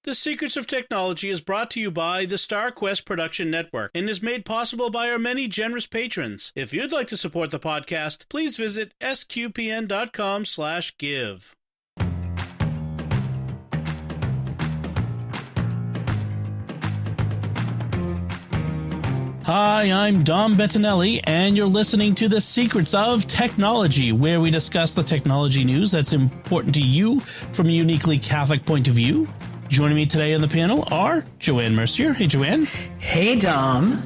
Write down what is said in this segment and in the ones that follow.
The Secrets of Technology is brought to you by the StarQuest Production Network and is made possible by our many generous patrons. If you'd like to support the podcast, please visit sqpn.com/give. Hi, I'm Dom Bettinelli, and you're listening to The Secrets of Technology, where we discuss the technology news that's important to you from a uniquely Catholic point of view. Joining me today on the panel are Joanne Mercier. Hey, Joanne. Hey, Dom.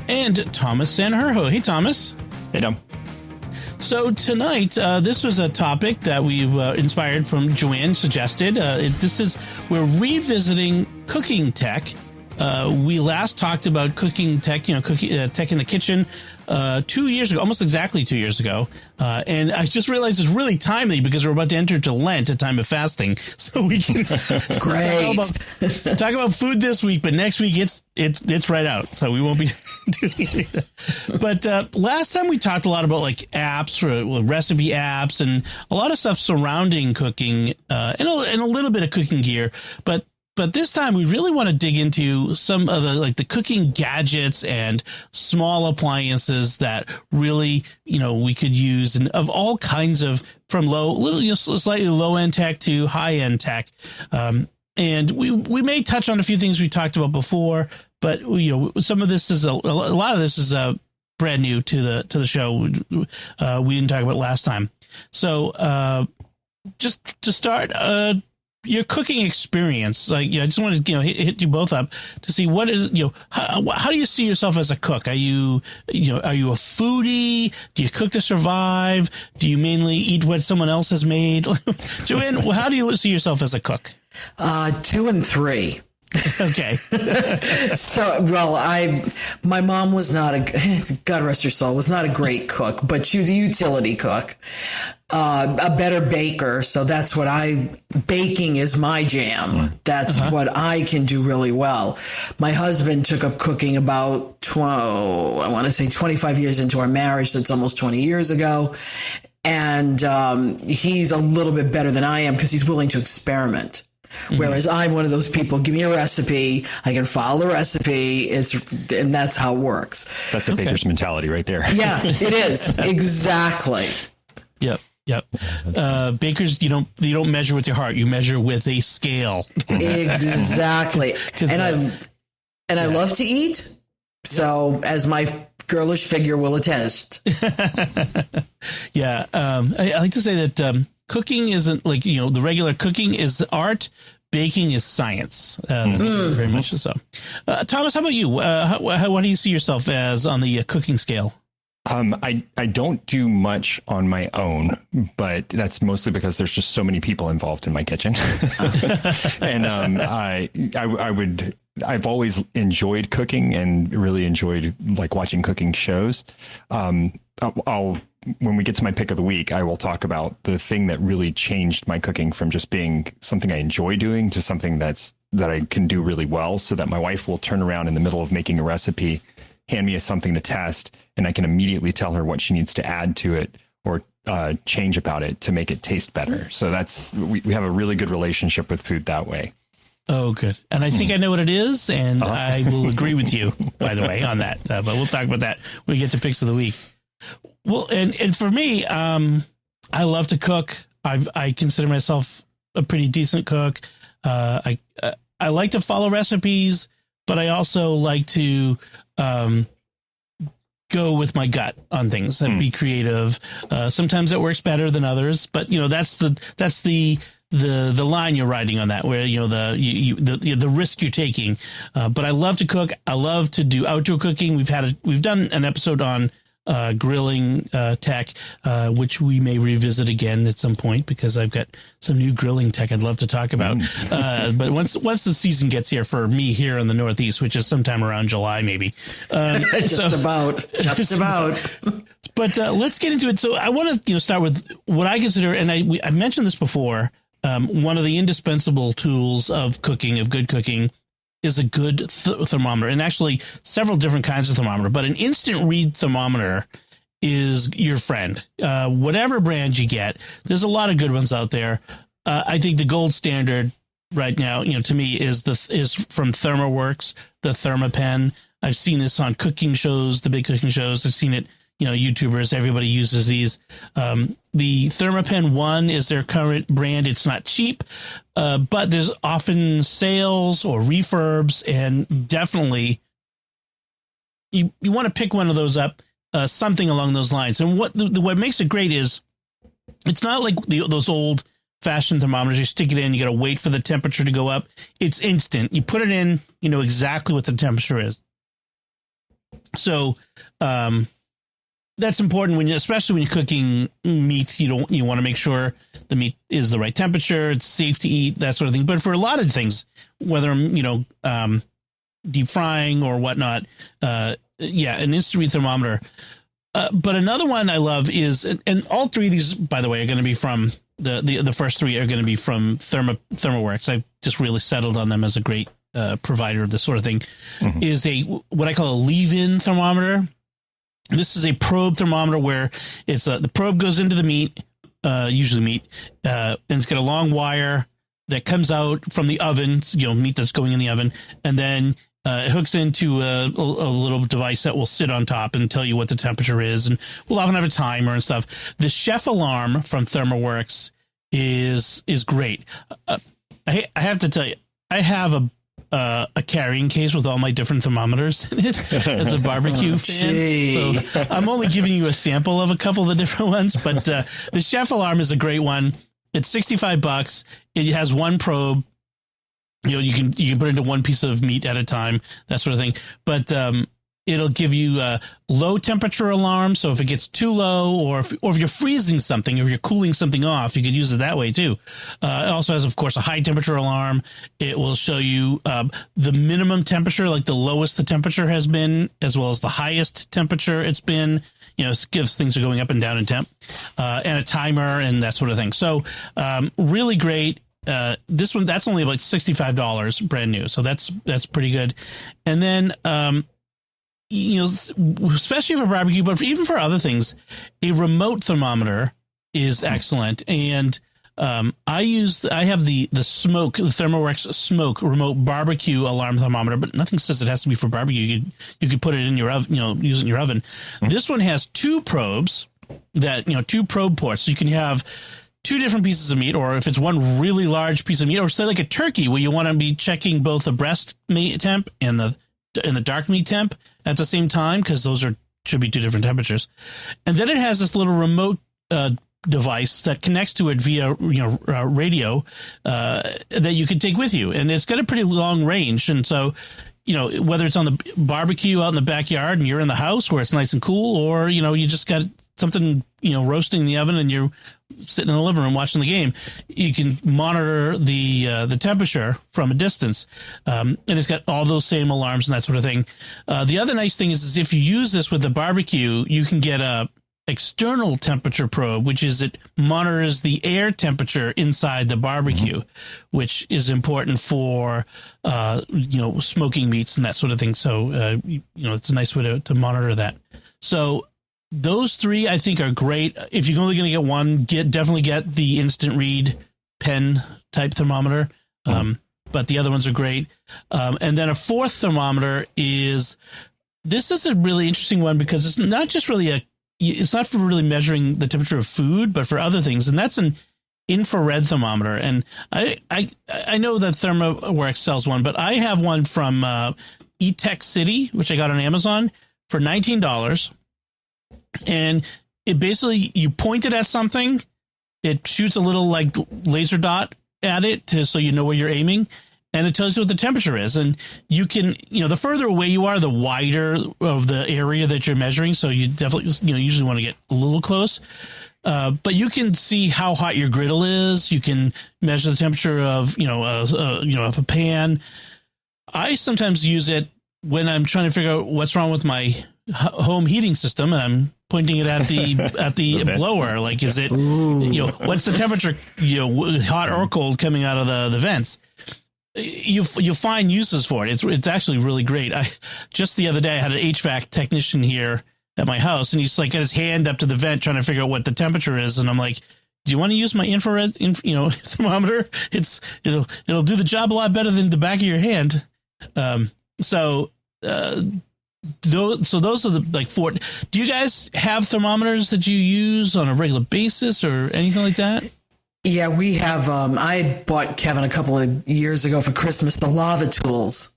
And Thomas Sanjurjo. Hey, Thomas. Hey, Dom. So tonight, this was a topic that we've inspired from Joanne suggested. We're revisiting cooking tech. We last talked about cooking tech, tech in the kitchen 2 years ago, almost exactly 2 years ago. And I just realized it's really timely because we're about to enter into Lent, a time of fasting. So we can Great. talk about food this week, but next week it's right out. So we won't be doing it. But last time we talked a lot about like apps, recipe apps, and a lot of stuff surrounding cooking and a little bit of cooking gear. But this time we really want to dig into some of the cooking gadgets and small appliances that really, we could use, and of all kinds of, from slightly low end tech to high end tech. And we may touch on a few things we talked about before, but some of this is a lot of this is brand new to the show. We didn't talk about last time. So just to start, your cooking experience, I just want to hit you both up to see what is how do you see yourself as a cook? Are you are you a foodie? Do you cook to survive? Do you mainly eat what someone else has made? Joanne, how do you see yourself as a cook? 2 and 3. Okay. My mom was not God rest her soul, was not a great cook, but she was a utility cook, a better baker. So that's baking is my jam. That's what I can do really well. My husband took up cooking about 25 years into our marriage. So it's almost 20 years ago. And he's a little bit better than I am because he's willing to experiment. Whereas I'm one of those people, give me a recipe, I can follow the recipe, and that's how it works. That's a baker's mentality right there. Yeah, it is. Exactly. Yep. Bakers, you don't measure with your heart, you measure with a scale. Exactly. And I love to eat. So as my girlish figure will attest. Yeah. I like to say that cooking isn't like, the regular cooking is art. Baking is science. Very much so. Thomas, how about you? What do you see yourself as on the cooking scale? I don't do much on my own, but that's mostly because there's just so many people involved in my kitchen. And I've always enjoyed cooking and really enjoyed like watching cooking shows. When we get to my pick of the week, I will talk about the thing that really changed my cooking from just being something I enjoy doing to something that I can do really well, so that my wife will turn around in the middle of making a recipe, hand me something to test, and I can immediately tell her what she needs to add to it or change about it to make it taste better. So we have a really good relationship with food that way. Oh, good. And I think I know what it is, and I will agree with you, by the way, on that. But we'll talk about that when we get to picks of the week. Well, and for me, I love to cook. I consider myself a pretty decent cook. I like to follow recipes, but I also like to go with my gut on things and be creative. Sometimes it works better than others, but that's the line you're riding on that, where the risk you're taking. But I love to cook. I love to do outdoor cooking. We've done an episode on grilling tech, which we may revisit again at some point because I've got some new grilling tech I'd love to talk about. But once the season gets here for me here in the Northeast, which is sometime around July, maybe. Just about. But let's get into it. So I want to start with what I consider, and I mentioned this before. One of the indispensable tools of cooking, of good cooking, is a good thermometer, and actually several different kinds of thermometer, but an instant read thermometer is your friend. Whatever brand you get, there's a lot of good ones out there. I think the gold standard right now, to me is from ThermoWorks, the ThermaPen. I've seen this on cooking shows, the big cooking shows. I've seen it, YouTubers, everybody uses these. The ThermaPen 1 is their current brand. It's not cheap, but there's often sales or refurbs, and definitely you want to pick one of those up, something along those lines. And what makes it great is it's not like those old fashioned thermometers. You stick it in, you got to wait for the temperature to go up. It's instant. You put it in, you know exactly what the temperature is. So, that's important especially when you're cooking meat. You want to make sure the meat is the right temperature. It's safe to eat, that sort of thing. But for a lot of things, whether I'm, deep frying or whatnot, an instant read thermometer. But another one I love is, and all three of these, by the way, are going to be from the first three are going to be from ThermoWorks. I've just really settled on them as a great provider of this sort of thing. Mm-hmm. Is what I call a leave-in thermometer. This is a probe thermometer where it's the probe goes into the meat, usually meat, and it's got a long wire that comes out from the oven, meat that's going in the oven, and then it hooks into a little device that will sit on top and tell you what the temperature is, and we'll often have a timer and stuff. The chef alarm from ThermoWorks is great. I have to tell you, I have a carrying case with all my different thermometers in it as a barbecue fan. So I'm only giving you a sample of a couple of the different ones, but the chef alarm is a great one. It's $65. It has one probe. You can put it into one piece of meat at a time, that sort of thing. But it'll give you a low temperature alarm. So if it gets too low, or if you're freezing something, or if you're cooling something off, you could use it that way too. It also has, of course, a high temperature alarm. It will show you the minimum temperature, like the lowest the temperature has been, as well as the highest temperature it's been. It gives things are going up and down in temp, and a timer and that sort of thing. So really great. This one, that's only about $65 brand new. So that's pretty good. And then, especially for barbecue, but even for other things, a remote thermometer is excellent. And I have the ThermoWorks Smoke remote barbecue alarm thermometer, but nothing says it has to be for barbecue. You could put it in your oven, use it in your oven. Mm-hmm. This one has two probes two probe ports. So you can have two different pieces of meat, or if it's one really large piece of meat, or say like a turkey where you want to be checking both the breast meat temp and the dark meat temp at the same time, because those should be two different temperatures. And then it has this little remote device that connects to it via radio that you can take with you, and it's got a pretty long range. And so whether it's on the barbecue out in the backyard and you're in the house where it's nice and cool, or you just got something roasting in the oven and you're sitting in the living room watching the game, you can monitor the temperature from a distance, and it's got all those same alarms and that sort of thing. The other nice thing is if you use this with the barbecue, you can get a external temperature probe, which is it monitors the air temperature inside the barbecue, mm-hmm. which is important for smoking meats and that sort of thing. So it's a nice way to monitor that. So those three I think are great. If you're only going to get one, definitely get the instant read pen type thermometer. But the other ones are great. And then a fourth thermometer this is a really interesting one, because it's not just really it's not for really measuring the temperature of food, but for other things. And that's an infrared thermometer. And I know that ThermoWorks sells one, but I have one from E-Tech City, which I got on Amazon for $19. And it basically, you point it at something, it shoots a little like laser dot at it so you know where you're aiming, and it tells you what the temperature is. And you can, the further away you are, the wider of the area that you're measuring. So you definitely, usually want to get a little close. But you can see how hot your griddle is. You can measure the temperature of, of a pan. I sometimes use it when I'm trying to figure out what's wrong with my home heating system, and I'm pointing it at the blower. Like, is it, what's the temperature, hot or cold coming out of the vents? You'll find uses for it. It's actually really great. Just the other day I had an HVAC technician here at my house, and he's like got his hand up to the vent trying to figure out what the temperature is. And I'm like, do you want to use my infrared, thermometer? It'll do the job a lot better than the back of your hand. Those are the like four. Do you guys have thermometers that you use on a regular basis or anything like that? Yeah, we have. I bought Kevin a couple of years ago for Christmas the lava tools.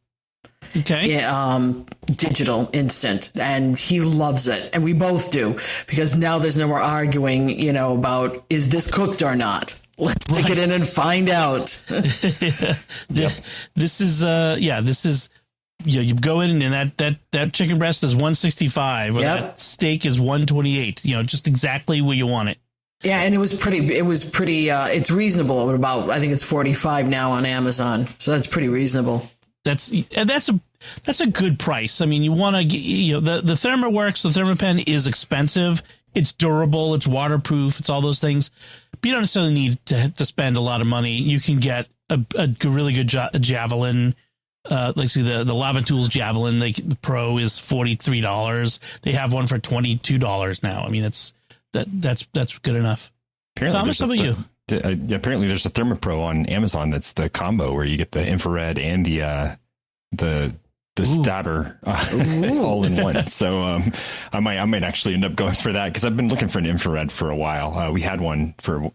Okay. Yeah, digital instant, and he loves it, and we both do, because now there's no more arguing, about is this cooked or not. Let's stick it in and find out. This is you go in and that chicken breast is 165 or that steak is 128. Just exactly where you want it. Yeah, and it was pretty. It's reasonable. About I think it's 45 now on Amazon, so that's pretty reasonable. That's a good price. I mean, you want to get, the ThermoWorks, the ThermoPen is expensive. It's durable. It's waterproof. It's all those things. But you don't necessarily need to spend a lot of money. You can get a really good Javelin. Like the Lava Tools Javelin, the Pro is $43. They have one for $22 now. I mean, that's good enough. Apparently Thomas, how about you? Apparently, there's a ThermoPro on Amazon that's the combo where you get the infrared and the stabber all in one. So I might actually end up going for that because I've been looking for an infrared for a while. We had one for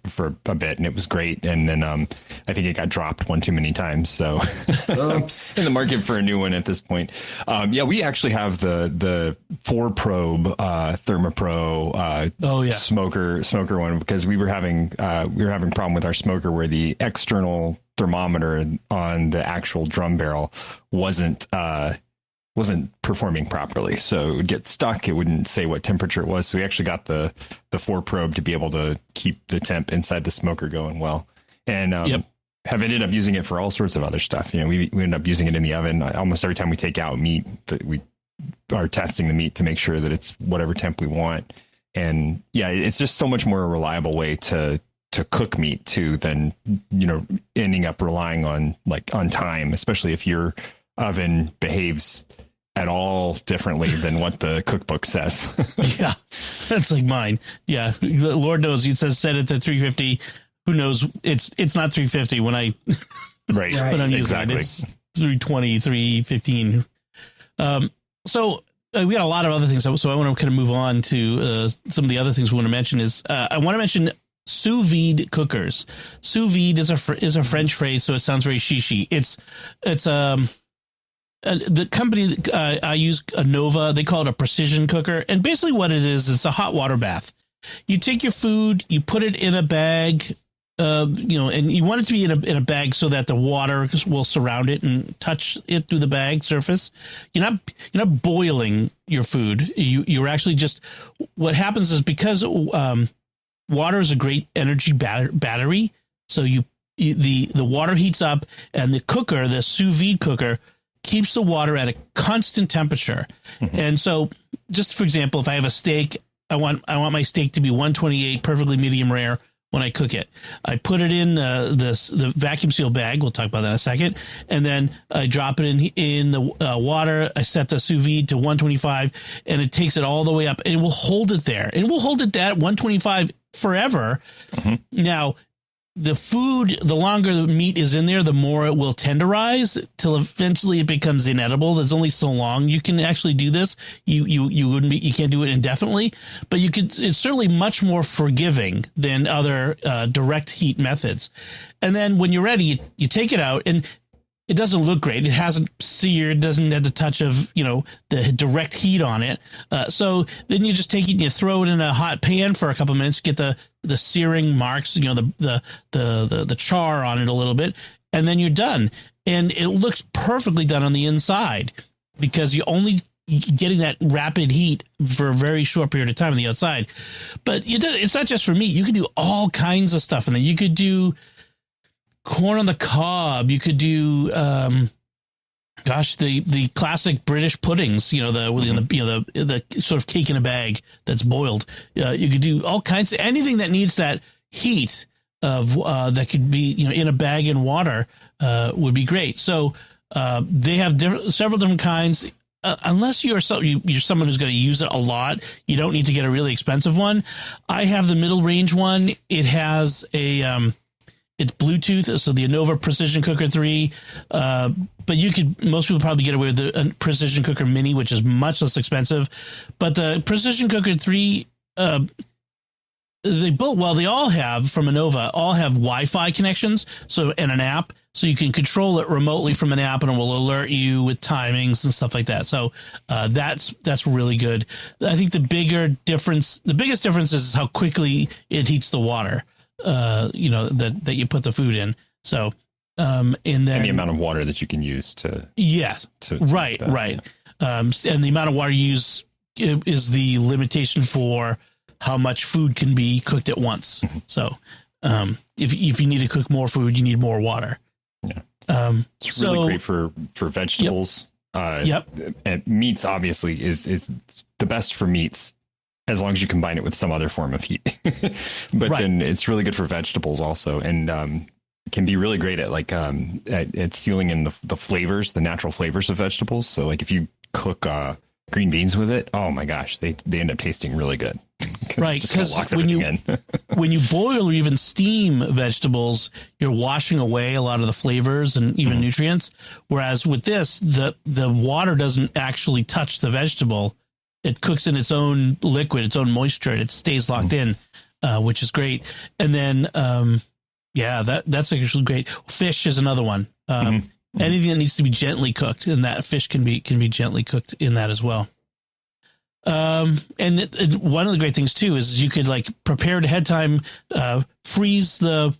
a bit and it was great, and then I think it got dropped one too many times. So oops. in the market for a new one at this point. We actually have the 4-probe ThermoPro smoker one because we were having problem with our smoker where the external thermometer on the actual drum barrel wasn't performing properly, so it would get stuck. It wouldn't say what temperature it was. So we actually got the 4-probe to be able to keep the temp inside the smoker going well, and have ended up using it for all sorts of other stuff. We end up using it in the oven almost every time we take out meat. That we are testing the meat to make sure that it's whatever temp we want, and it's just so much more a reliable way to cook meat too than ending up relying on time, especially if your oven behaves at all differently than what the cookbook says. Yeah, that's like mine. Yeah, Lord knows it says set it to 350. Who knows? It's not 350 when I right. But I'm using exactly. it. It's 320, 315. So we got a lot of other things. So I want to kind of move on to some of the other things we want to mention. I want to mention sous vide cookers. Sous vide is a French phrase, so it sounds very shishi. It's the company I use, Nova, they call it a precision cooker, and basically what it is, it's a hot water bath. You take your food, you put it in a bag, and you want it to be in a bag so that the water will surround it and touch it through the bag surface. You're not boiling your food. You're actually just, what happens is because water is a great energy battery. So the water heats up, and the cooker, the sous vide cooker, keeps the water at a constant temperature. Mm-hmm. And so, just for example, if I have a steak, I want my steak to be 128, perfectly medium rare when I cook it. I put it in the vacuum seal bag. We'll talk about that in a second. And then I drop it in the water. I set the sous vide to 125, and it takes it all the way up, and it will hold it there. And it will hold it at 125 forever. Mm-hmm. Now, the food, the longer the meat is in there, the more it will tenderize till eventually it becomes inedible. There's only so long you can actually do this. You can't do it indefinitely, but you could. It's certainly much more forgiving than other direct heat methods. And then when you're ready, you take it out, and it doesn't look great. It hasn't seared, doesn't have the touch of, the direct heat on it. So then you just take it and you throw it in a hot pan for a couple of minutes, get the searing marks, the char on it a little bit, and then you're done. And it looks perfectly done on the inside because you're only getting that rapid heat for a very short period of time on the outside. But it's not just for meat. You can do all kinds of stuff in there. You could do corn on the cob. You could do, the classic British puddings. The sort of cake in a bag that's boiled. You could do all kinds of anything that needs that heat of that could be in a bag in water would be great. So they have several different kinds. unless you're someone who's going to use it a lot, you don't need to get a really expensive one. I have the middle range one. It has it's Bluetooth, so the Innova Precision Cooker 3. But most people probably get away with the Precision Cooker Mini, which is much less expensive. But the Precision Cooker 3, they all have from Innova, all have Wi-Fi connections, and an app, so you can control it remotely from an app, and it will alert you with timings and stuff like that. So that's really good. I think the biggest difference is how quickly it heats the water. That you put the food in. So, and the amount of water that you can use to right. And the amount of water you use is the limitation for how much food can be cooked at once. So, if you need to cook more food, you need more water. Yeah. It's really great for vegetables. Yep. And meats obviously is the best for meats, as long as you combine it with some other form of heat. But then it's really good for vegetables also. And can be really great at sealing in the flavors, the natural flavors of vegetables. So like if you cook green beans with it, oh my gosh, they end up tasting really good. Right. Because when you boil or even steam vegetables, you're washing away a lot of the flavors and even nutrients. Whereas with this, the water doesn't actually touch the vegetable. It cooks in its own liquid, its own moisture, and it stays locked in, which is great. And then, that's actually great. Fish is another one. Anything that needs to be gently cooked, and that fish can be gently cooked in that as well. And one of the great things too is you could prepare it ahead of time, freeze the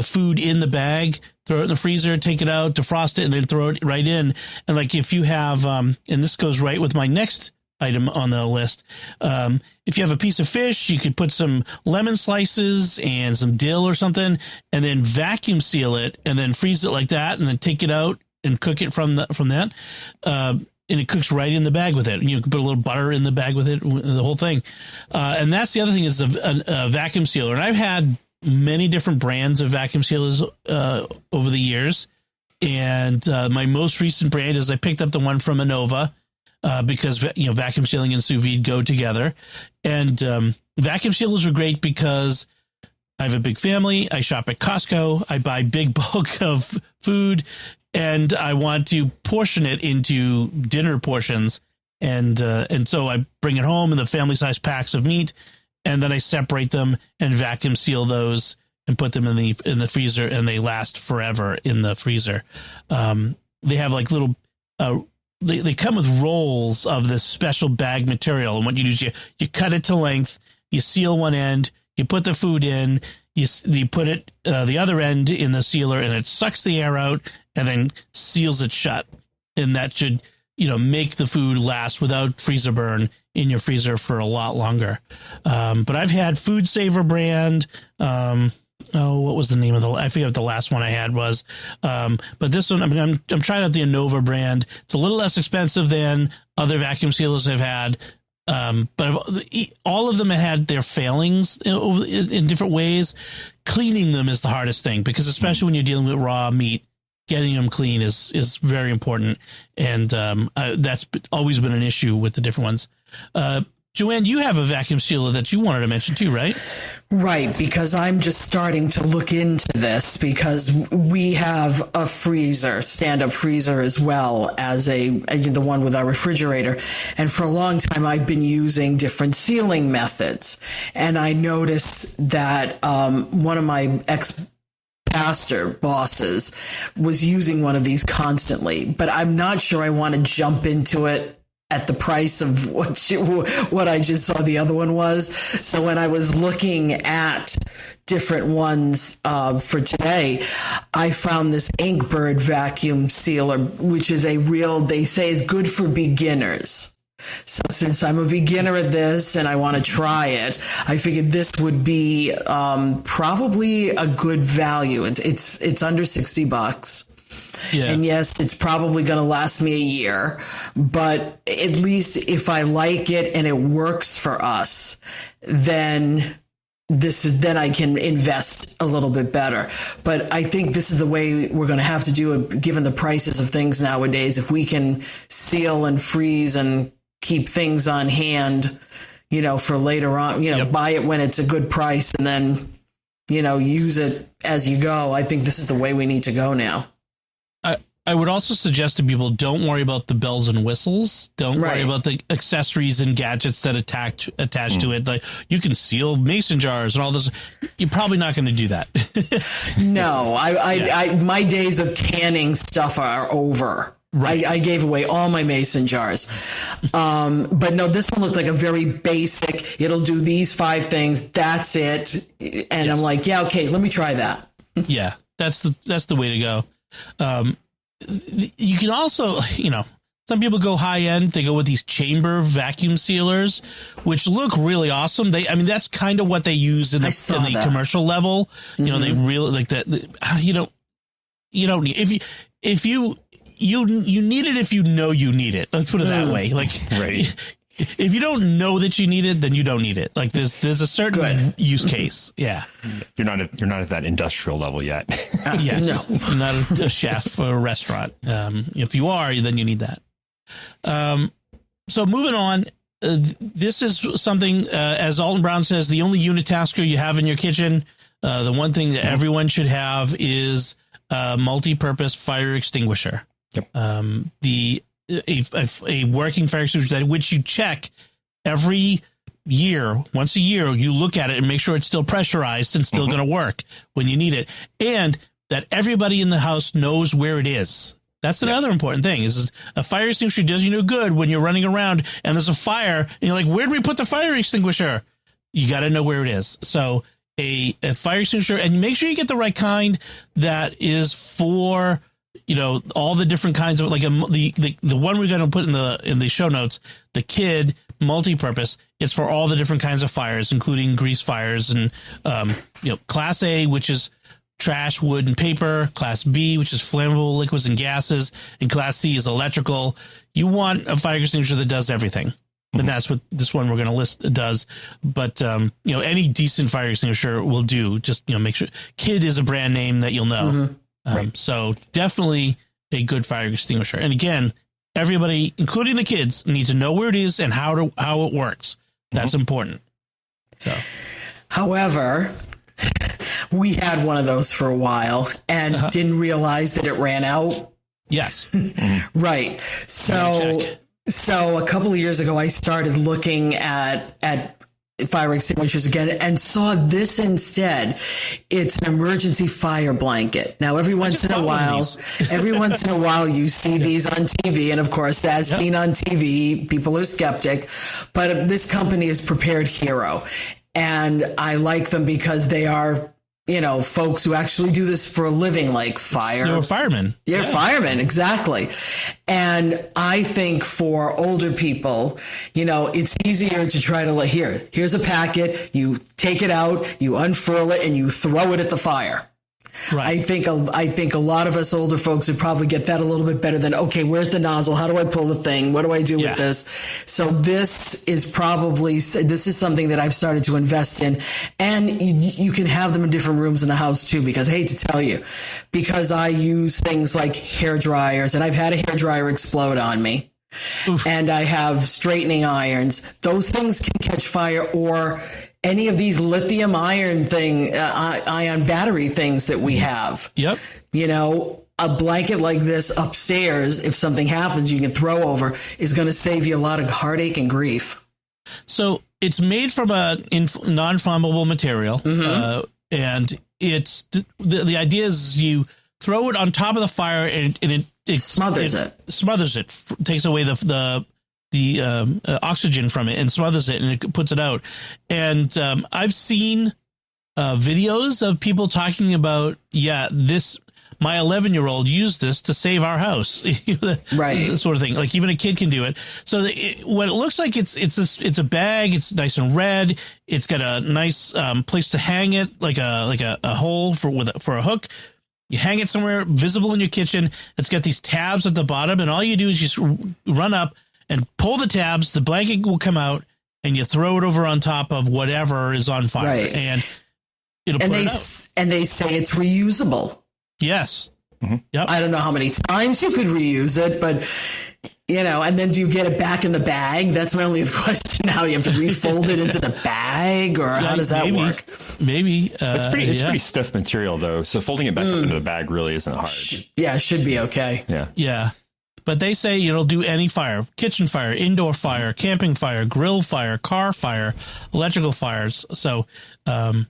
food in the bag, throw it in the freezer, take it out, defrost it, and then throw it right in. And if you have, and this goes right with my next item on the list. If you have a piece of fish, you could put some lemon slices and some dill or something, and then vacuum seal it, and then freeze it like that, and then take it out and cook it from that. And it cooks right in the bag with it. And you can put a little butter in the bag with it, the whole thing. And that's the other thing is a vacuum sealer. And I've had many different brands of vacuum sealers over the years. And my most recent brand is I picked up the one from Innova. Because vacuum sealing and sous vide go together, and vacuum sealers are great because I have a big family. I shop at Costco. I buy big bulk of food, and I want to portion it into dinner portions, and so I bring it home in the family size packs of meat, and then I separate them and vacuum seal those and put them in the freezer, and they last forever in the freezer. They have little. They come with rolls of this special bag material, and what you do is you cut it to length, you seal one end, you put the food in, you put it the other end in the sealer, and it sucks the air out and then seals it shut, and that should make the food last without freezer burn in your freezer for a lot longer. But I've had Food Saver brand. What was the name of I forget what the last one I had was. But this one, I'm trying out the Innova brand. It's a little less expensive than other vacuum sealers I've had. But all of them had their failings in different ways. Cleaning them is the hardest thing, because especially when you're dealing with raw meat, getting them clean is very important. And that's always been an issue with the different ones. Joanne, you have a vacuum sealer that you wanted to mention too, right? Right, because I'm just starting to look into this, because we have a freezer, stand-up freezer, as well as the one with our refrigerator. And for a long time, I've been using different sealing methods. And I noticed that one of my pastor bosses was using one of these constantly, but I'm not sure I want to jump into it at the price of what I just saw the other one was. So when I was looking at different ones for today, I found this Inkbird vacuum sealer, which is they say is good for beginners. So since I'm a beginner at this and I want to try it, I figured this would be probably a good value. It's under $60. Yeah. And yes, it's probably going to last me a year, but at least if I like it and it works for us, then then I can invest a little bit better. But I think this is the way we're going to have to do it, given the prices of things nowadays. If we can seal and freeze and keep things on hand, for later on, buy it when it's a good price and then, use it as you go. I think this is the way we need to go now. I would also suggest to people, don't worry about the bells and whistles. Don't worry about the accessories and gadgets that attach to it. Like, you can seal mason jars and all this. You're probably not going to do that. No, my days of canning stuff are over. Right. I gave away all my mason jars. But no, this one looks like a very basic, it'll do these 5 things. That's it. And I'm like, yeah, okay, let me try that. Yeah, that's the way to go. You can also, some people go high end. They go with these chamber vacuum sealers, which look really awesome. That's kind of what they use in the commercial level. They really like that. You don't need, if you need it if you know you need it. Let's put it that way. Like, right. If you don't know that you need it, then you don't need it. Like, there's a certain use case. Yeah. You're not at that industrial level yet. Yes. No. Not a chef or a restaurant. If you are, then you need that. So moving on, this is something, as Alton Brown says, the only unitasker you have in your kitchen. The one thing that everyone should have is a multi-purpose fire extinguisher. Yep. A working fire extinguisher, which you check every year. Once a year, you look at it and make sure it's still pressurized and still going to work when you need it, and that everybody in the house knows where it is. That's another important thing. Is a fire extinguisher does you no good when you're running around and there's a fire and you're like, where did we put the fire extinguisher? You got to know where it is. So a fire extinguisher, and make sure you get the right kind that is for, all the different kinds of, like the one we're going to put in the show notes, the Kid multi-purpose. It's for all the different kinds of fires, including grease fires and, Class A, which is trash, wood, and paper. Class B, which is flammable liquids and gases. And Class C is electrical. You want a fire extinguisher that does everything. And that's what this one we're going to list does. But, any decent fire extinguisher will do. Just, make sure Kid is a brand name that you'll know. So definitely a good fire extinguisher. And again, everybody, including the kids, needs to know where it is and how it works. That's important. So, however, we had one of those for a while and didn't realize that it ran out. Yes. Right. So a couple of years ago, I started looking at fire extinguishers again and saw this instead. It's an emergency fire blanket. Now, every once in a while, you see these on TV. And of course, as seen on TV, people are skeptic. But this company is Prepared Hero. And I like them because they are, folks who actually do this for a living, like fire. They're firemen. Yeah, firemen, exactly. And I think for older people, it's easier to try to here's a packet, you take it out, you unfurl it, and you throw it at the fire. Right. I think a lot of us older folks would probably get that a little bit better than, okay, where's the nozzle? How do I pull the thing? What do I do with this? So this is something that I've started to invest in, and you can have them in different rooms in the house too, because I hate to tell you, because I use things like hair dryers, and I've had a hair dryer explode on me. Oof. And I have straightening irons. Those things can catch fire, or any of these lithium ion battery things that we have. Yep. A blanket like this upstairs, if something happens, you can throw over, is going to save you a lot of heartache and grief. So it's made from a non-flammable material, and it's the idea is you throw it on top of the fire and it smothers it, takes away the oxygen from it and smothers it, and it puts it out. And I've seen videos of people talking about, my 11-year-old used this to save our house, right? Sort of thing. Like, even a kid can do it. So what it looks like, it's a bag. It's nice and red. It's got a nice place to hang it, like a hole for a hook. You hang it somewhere visible in your kitchen. It's got these tabs at the bottom, and all you do is just run up and pull the tabs. The blanket will come out, and you throw it over on top of whatever is on fire, Right. and it'll And put they it out. and they say it's reusable. Yes. Yep. I don't know how many times you could reuse it, but and then do you get it back in the bag? That's my only question now. You have to refold it into the bag, or how does that maybe, work? Maybe. It's pretty stiff material though, so folding it back up into the bag really isn't hard. Yeah, it should be okay. Yeah. Yeah. But they say it'll do any fire: kitchen fire, indoor fire, camping fire, grill fire, car fire, electrical fires. So, I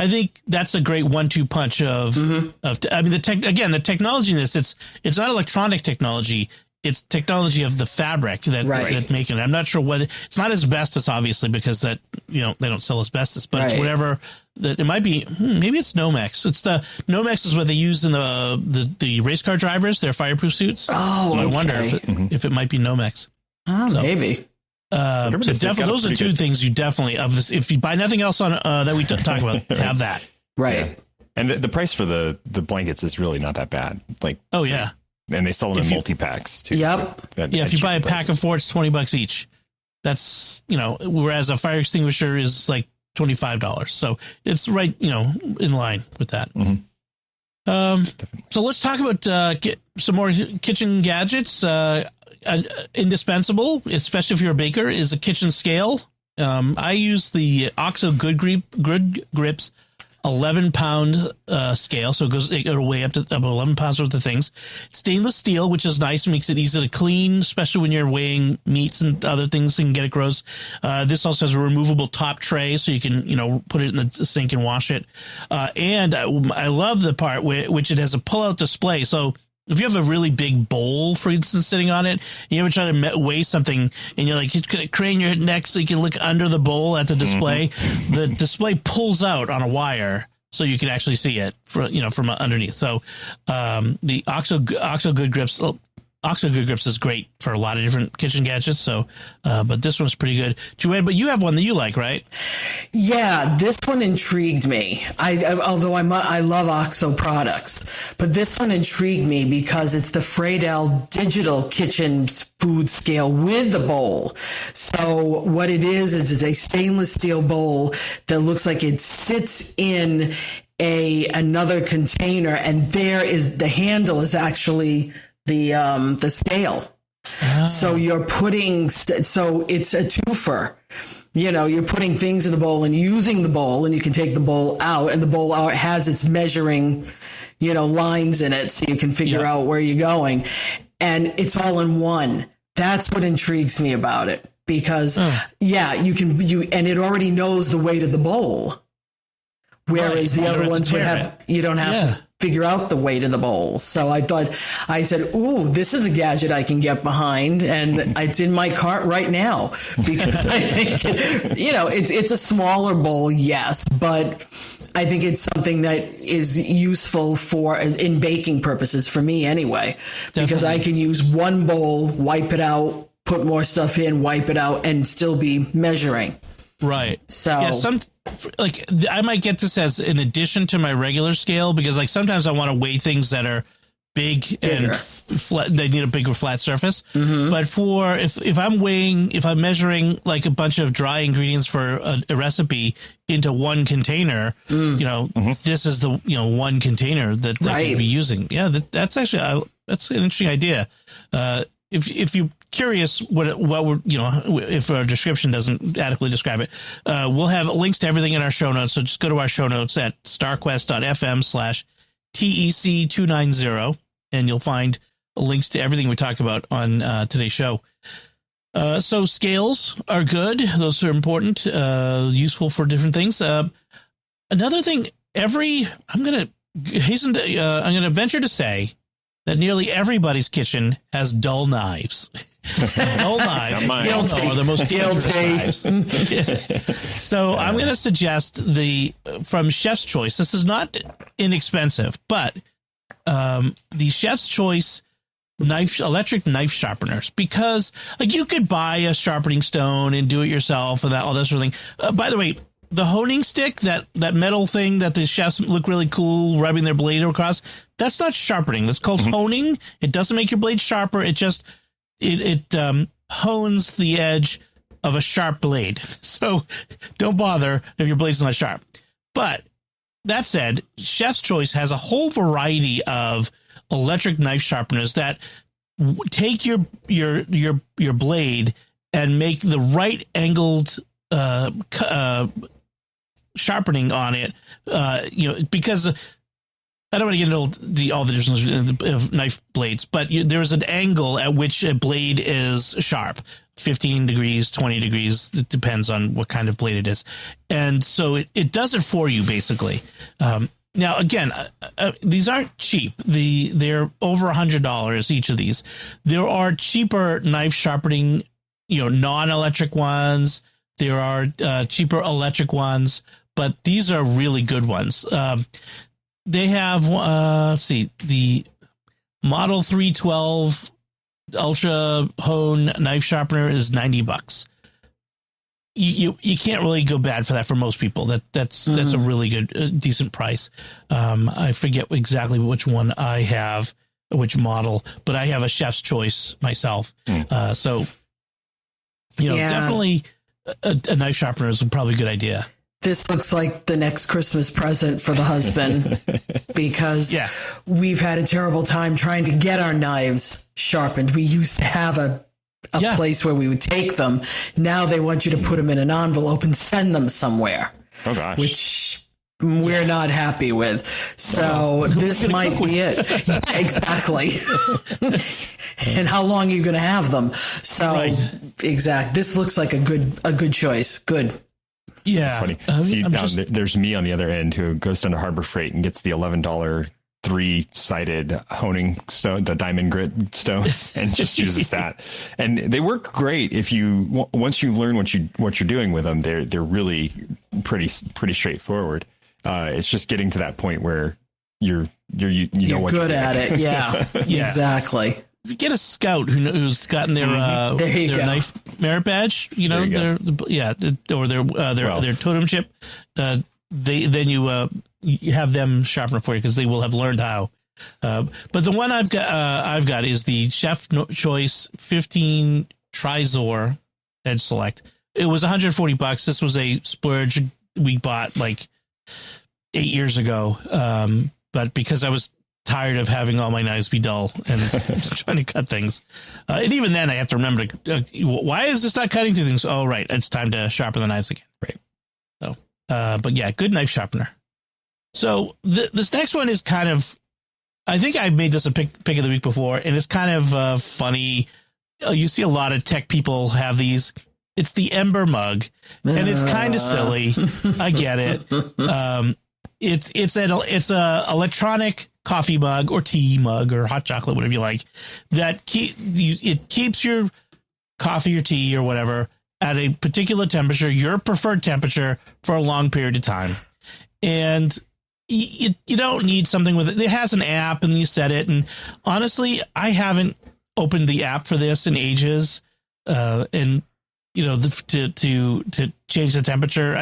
think that's a great 1-2 punch of. I mean, the technology in this, it's not electronic technology. It's technology of the fabric that making it. I'm not sure what it's not asbestos, obviously, because that they don't sell asbestos, but it's whatever that it might be. Maybe it's Nomex. It's the Nomex is what they use in the race car drivers, their fireproof suits. Oh, so I okay. wonder if it might be Nomex. Maybe. So definitely, those are two things you definitely of this. If you buy nothing else on that we talk about, have that. Right. Yeah. And the price for the blankets is really not that bad. Like, oh yeah. And they sell them in multi-packs too. Yep. If you buy a pack of 4, it's $20 each. That's, whereas a fire extinguisher is like $25. So it's right, in line with that. So let's talk about some more kitchen gadgets. Indispensable, especially if you're a baker, is a kitchen scale. I use the OXO Good Grips 11-pound scale, so it'll weigh up to 11 pounds worth of things. Stainless steel, which is nice, makes it easy to clean, especially when you're weighing meats and other things and get it gross. This also has a removable top tray, so you can put it in the sink and wash it. And I love the part which it has a pull-out display. So if you have a really big bowl, for instance, sitting on it, you ever try to weigh something and you're like, you crane your neck so you can look under the bowl at the display. The display pulls out on a wire so you can actually see it from underneath. So the OXO Good Grips. OXO Good Grips is great for a lot of different kitchen gadgets. So, but this one's pretty good. Joanne, but you have one that you like, right? Yeah, this one intrigued me. Although I love OXO products, but this one intrigued me because it's the Fradel digital kitchen food scale with the bowl. So what it is it's a stainless steel bowl that looks like it sits in another container, and there is the handle is actually the scale. So you're putting, so it's a twofer. You're putting things in the bowl and using the bowl, and you can take the bowl out, and the bowl out has its measuring, lines in it, so you can figure out where you're going, and it's all in one. That's what intrigues me about it, because and it already knows the weight of the bowl, whereas the other ones you don't have to figure out the weight of the bowl. So I said, ooh, this is a gadget I can get behind, and it's in my cart right now, because I think, it's a smaller bowl, yes, but I think it's something that is useful in baking purposes for me anyway, because I can use one bowl, wipe it out, put more stuff in, wipe it out, and still be measuring. Right. So I might get this as an addition to my regular scale, because sometimes I want to weigh things that are bigger and flat, they need a bigger flat surface. But if I'm measuring like a bunch of dry ingredients for a recipe into one container, this is the one container that I could be using. Yeah, that's actually that's an interesting idea. If you're curious what we're, if our description doesn't adequately describe it, we'll have links to everything in our show notes. So just go to our show notes at starquest.fm/TEC290, and you'll find links to everything we talk about on today's show. So scales are good. Those are important, useful for different things. Another thing, I'm going to venture to say that nearly everybody's kitchen has dull knives. Dull knives. Are the most dangerous knives. So I'm going to suggest from Chef's Choice. This is not inexpensive, but the Chef's Choice electric knife sharpeners, because you could buy a sharpening stone and do it yourself and all that sort of thing. By the way, the honing stick, that metal thing that the chefs look really cool rubbing their blade across, that's not sharpening. That's called honing. It doesn't make your blade sharper. It just it hones the edge of a sharp blade. So don't bother if your blade's not sharp. But that said, Chef's Choice has a whole variety of electric knife sharpeners that take your blade and make the right angled sharpening on it. Because I don't want to get into all the differences of knife blades, but there's an angle at which a blade is sharp. 15 degrees, 20 degrees. It depends on what kind of blade it is. And so it does it for you, basically. Now, again, these aren't cheap. They're over $100 each of these. There are cheaper knife sharpening, non-electric ones. There are cheaper electric ones, but these are really good ones. They have, the Model 312 Ultra Hone knife sharpener is $90. You can't really go bad for that for most people. That's a really good, decent price. I forget exactly which one I have, which model, but I have a Chef's Choice myself. So, definitely a knife sharpener is probably a good idea. This looks like the next Christmas present for the husband because we've had a terrible time trying to get our knives sharpened. We used to have a place where we would take them. Now they want you to put them in an envelope and send them somewhere. Oh, gosh. Which we're not happy with. So this might be it. Yeah, exactly. And how long are you going to have them? So exactly. This looks like a good choice. Good. Yeah. It's funny. See, there's me on the other end who goes down to Harbor Freight and gets the $11 3-sided honing stone, the diamond grit stones, and just uses that. And they work great if you once you learn what you're doing with them. They're really pretty straightforward. It's just getting to that point where you're what good at it. Yeah, Exactly. Get a scout who's gotten their knife merit badge, their totem chip. You have them sharpen it for you because they will have learned how. But the one I've got is the Chef's Choice 15 Trizor Edge Select. It was $140. This was a splurge we bought like 8 years ago. But because I was tired of having all my knives be dull and trying to cut things. And even then I have to remember why is this not cutting through things? Oh, right. It's time to sharpen the knives again. Right. So, but yeah, good knife sharpener. So this next one is kind of, I think I made this a pick of the week before, and it's kind of funny. You see a lot of tech people have these. It's the Ember mug, and it's kind of silly. I get it. It's a electronic coffee mug or tea mug or hot chocolate, whatever you like, that it keeps your coffee or tea or whatever at a particular temperature, your preferred temperature, for a long period of time. And you don't need something with it. It has an app and you set it. And honestly, I haven't opened the app for this in ages. And to change the temperature,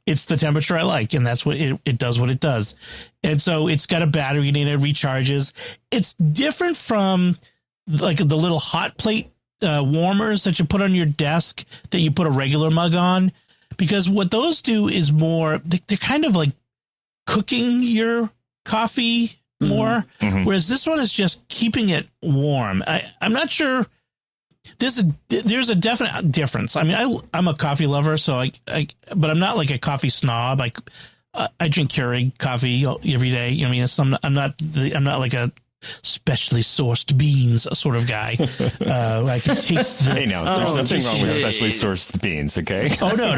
it's the temperature I like, and that's what it does what it does. And so it's got a battery in it, it recharges. It's different from like the little hot plate warmers that you put on your desk that you put a regular mug on, because what those do is more, they're kind of like cooking your coffee more, whereas this one is just keeping it warm. I'm not sure. There's a definite difference. I mean, I'm a coffee lover, so but I'm not like a coffee snob. I drink Keurig coffee every day. I mean, I'm not like a specially sourced beans sort of guy. I can taste the. Hey, now there's nothing wrong with specially sourced beans. Okay. Oh no.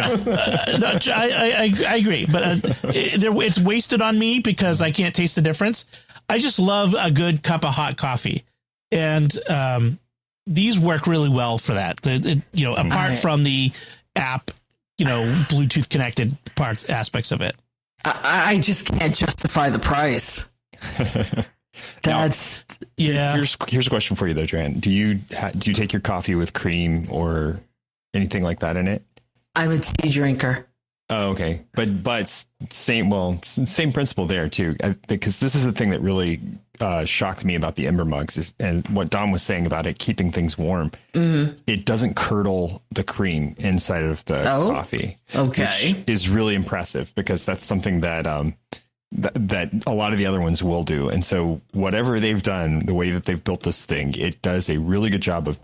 I agree, but it's wasted on me because I can't taste the difference. I just love a good cup of hot coffee, and these work really well for that. Apart from the app, Bluetooth connected aspects of it. I just can't justify the price. That's Here's a question for you though, Joanne. Do you take your coffee with cream or anything like that in it? I'm a tea drinker. Oh, okay. But same principle there too, because this is the thing that really shocked me about the Ember mugs and what Dom was saying about it keeping things warm. Mm-hmm. It doesn't curdle the cream inside of the coffee. Okay. Which is really impressive because that's something that that a lot of the other ones will do. And so whatever they've done, the way that they've built this thing, it does a really good job of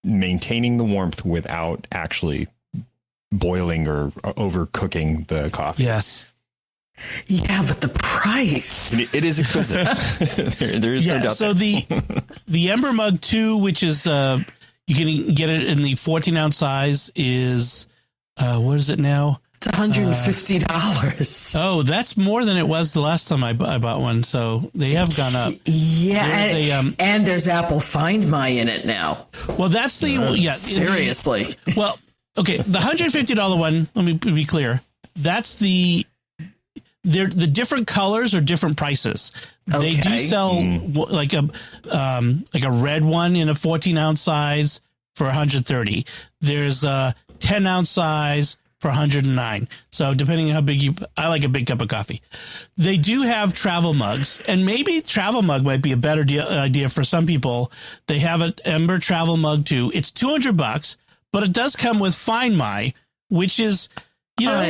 maintaining the warmth without actually boiling or overcooking the coffee. Yes. Yeah, but the price. It is expensive. there is no doubt. So the Ember Mug 2, which is you can get it in the 14-ounce size, is what is it now? It's $150. Oh, that's more than it was the last time I bought one. So they have gone up. Yeah, and there's Apple Find My in it now. Well, that's seriously. Well, okay, the $150 one. Let me be clear. That's the different colors are different prices. Okay. They do sell like a red one in a 14-ounce size for $130. There's a 10-ounce size for $109. So depending on how big I like a big cup of coffee. They do have travel mugs, and maybe travel mug might be a better idea for some people. They have an Ember travel mug too. It's $200, but it does come with Find My, which is, you know,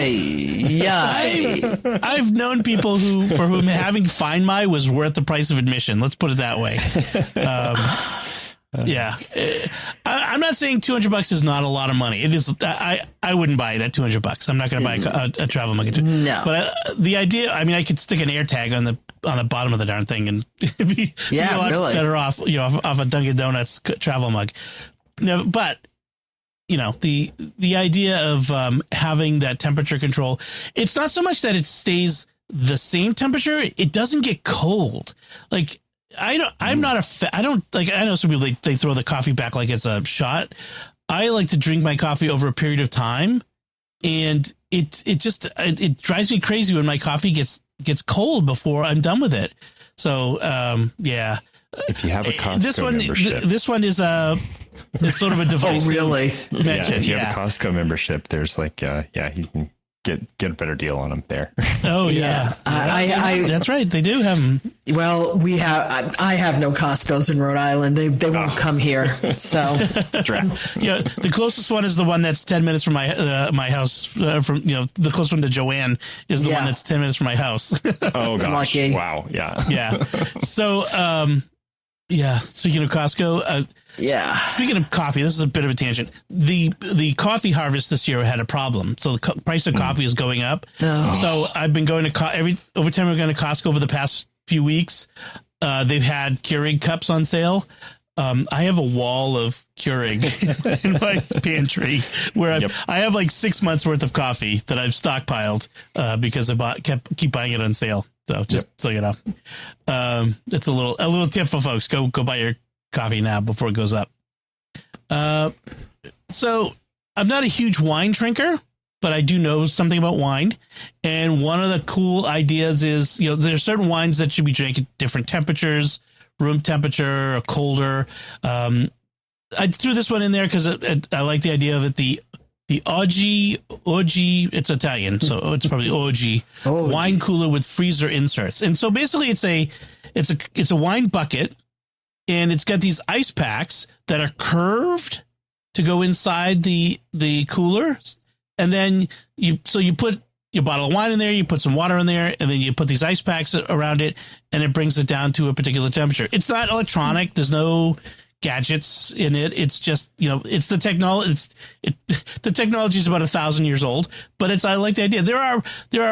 I've known people for whom having Find My was worth the price of admission. Let's put it that way. Yeah, I'm not saying $200 is not a lot of money. It is. I wouldn't buy it at $200. I'm not going to buy a travel mug. No, but the idea. I mean, I could stick an air tag on the bottom of the darn thing and be a lot better off. You know, off a Dunkin' Donuts travel mug. No, but you know, the idea of having that temperature control. It's not so much that it stays the same temperature. It doesn't get cold. Like. I don't like, I know some people, they throw the coffee back like it's a shot. I like to drink my coffee over a period of time, and it drives me crazy when my coffee gets cold before I'm done with it. So, yeah. If you have a Costco membership. This one is it's sort of a device. Oh, really? If you have a Costco membership, there's like, you can get a better deal on them there. Oh yeah. That's right. They do have them. Well, I have no Costco's in Rhode Island. They won't come here. So yeah, the closest one is the one that's 10 minutes from my house. From the closest one to Joanne is the one that's 10 minutes from my house. Oh gosh! Lucky. Wow. Yeah. Yeah. So speaking of Costco, speaking of coffee, this is a bit of a tangent. The coffee harvest this year had a problem, so the price of coffee is going up. Oh. So I've been going to every time I've gone to Costco over the past few weeks. They've had Keurig cups on sale. I have a wall of Keurig in my pantry where I have like 6 months worth of coffee that I've stockpiled because I keep buying it on sale. So just so you know, it's a little tip for folks. Go buy your coffee now before it goes up. So I'm not a huge wine drinker, but I do know something about wine. And one of the cool ideas is, there's certain wines that should be drank at different temperatures, room temperature or colder. I threw this one in there because I like the idea of it. The Oggi, it's Italian, so it's probably Oggi wine cooler with freezer inserts. And so basically it's a wine bucket, and it's got these ice packs that are curved to go inside the cooler. And then you put your bottle of wine in there, you put some water in there, and then you put these ice packs around it, and it brings it down to a particular temperature. It's not electronic. There's no gadgets in it. It's just, it's the technology. The technology is about 1,000 years old, but I like the idea. There are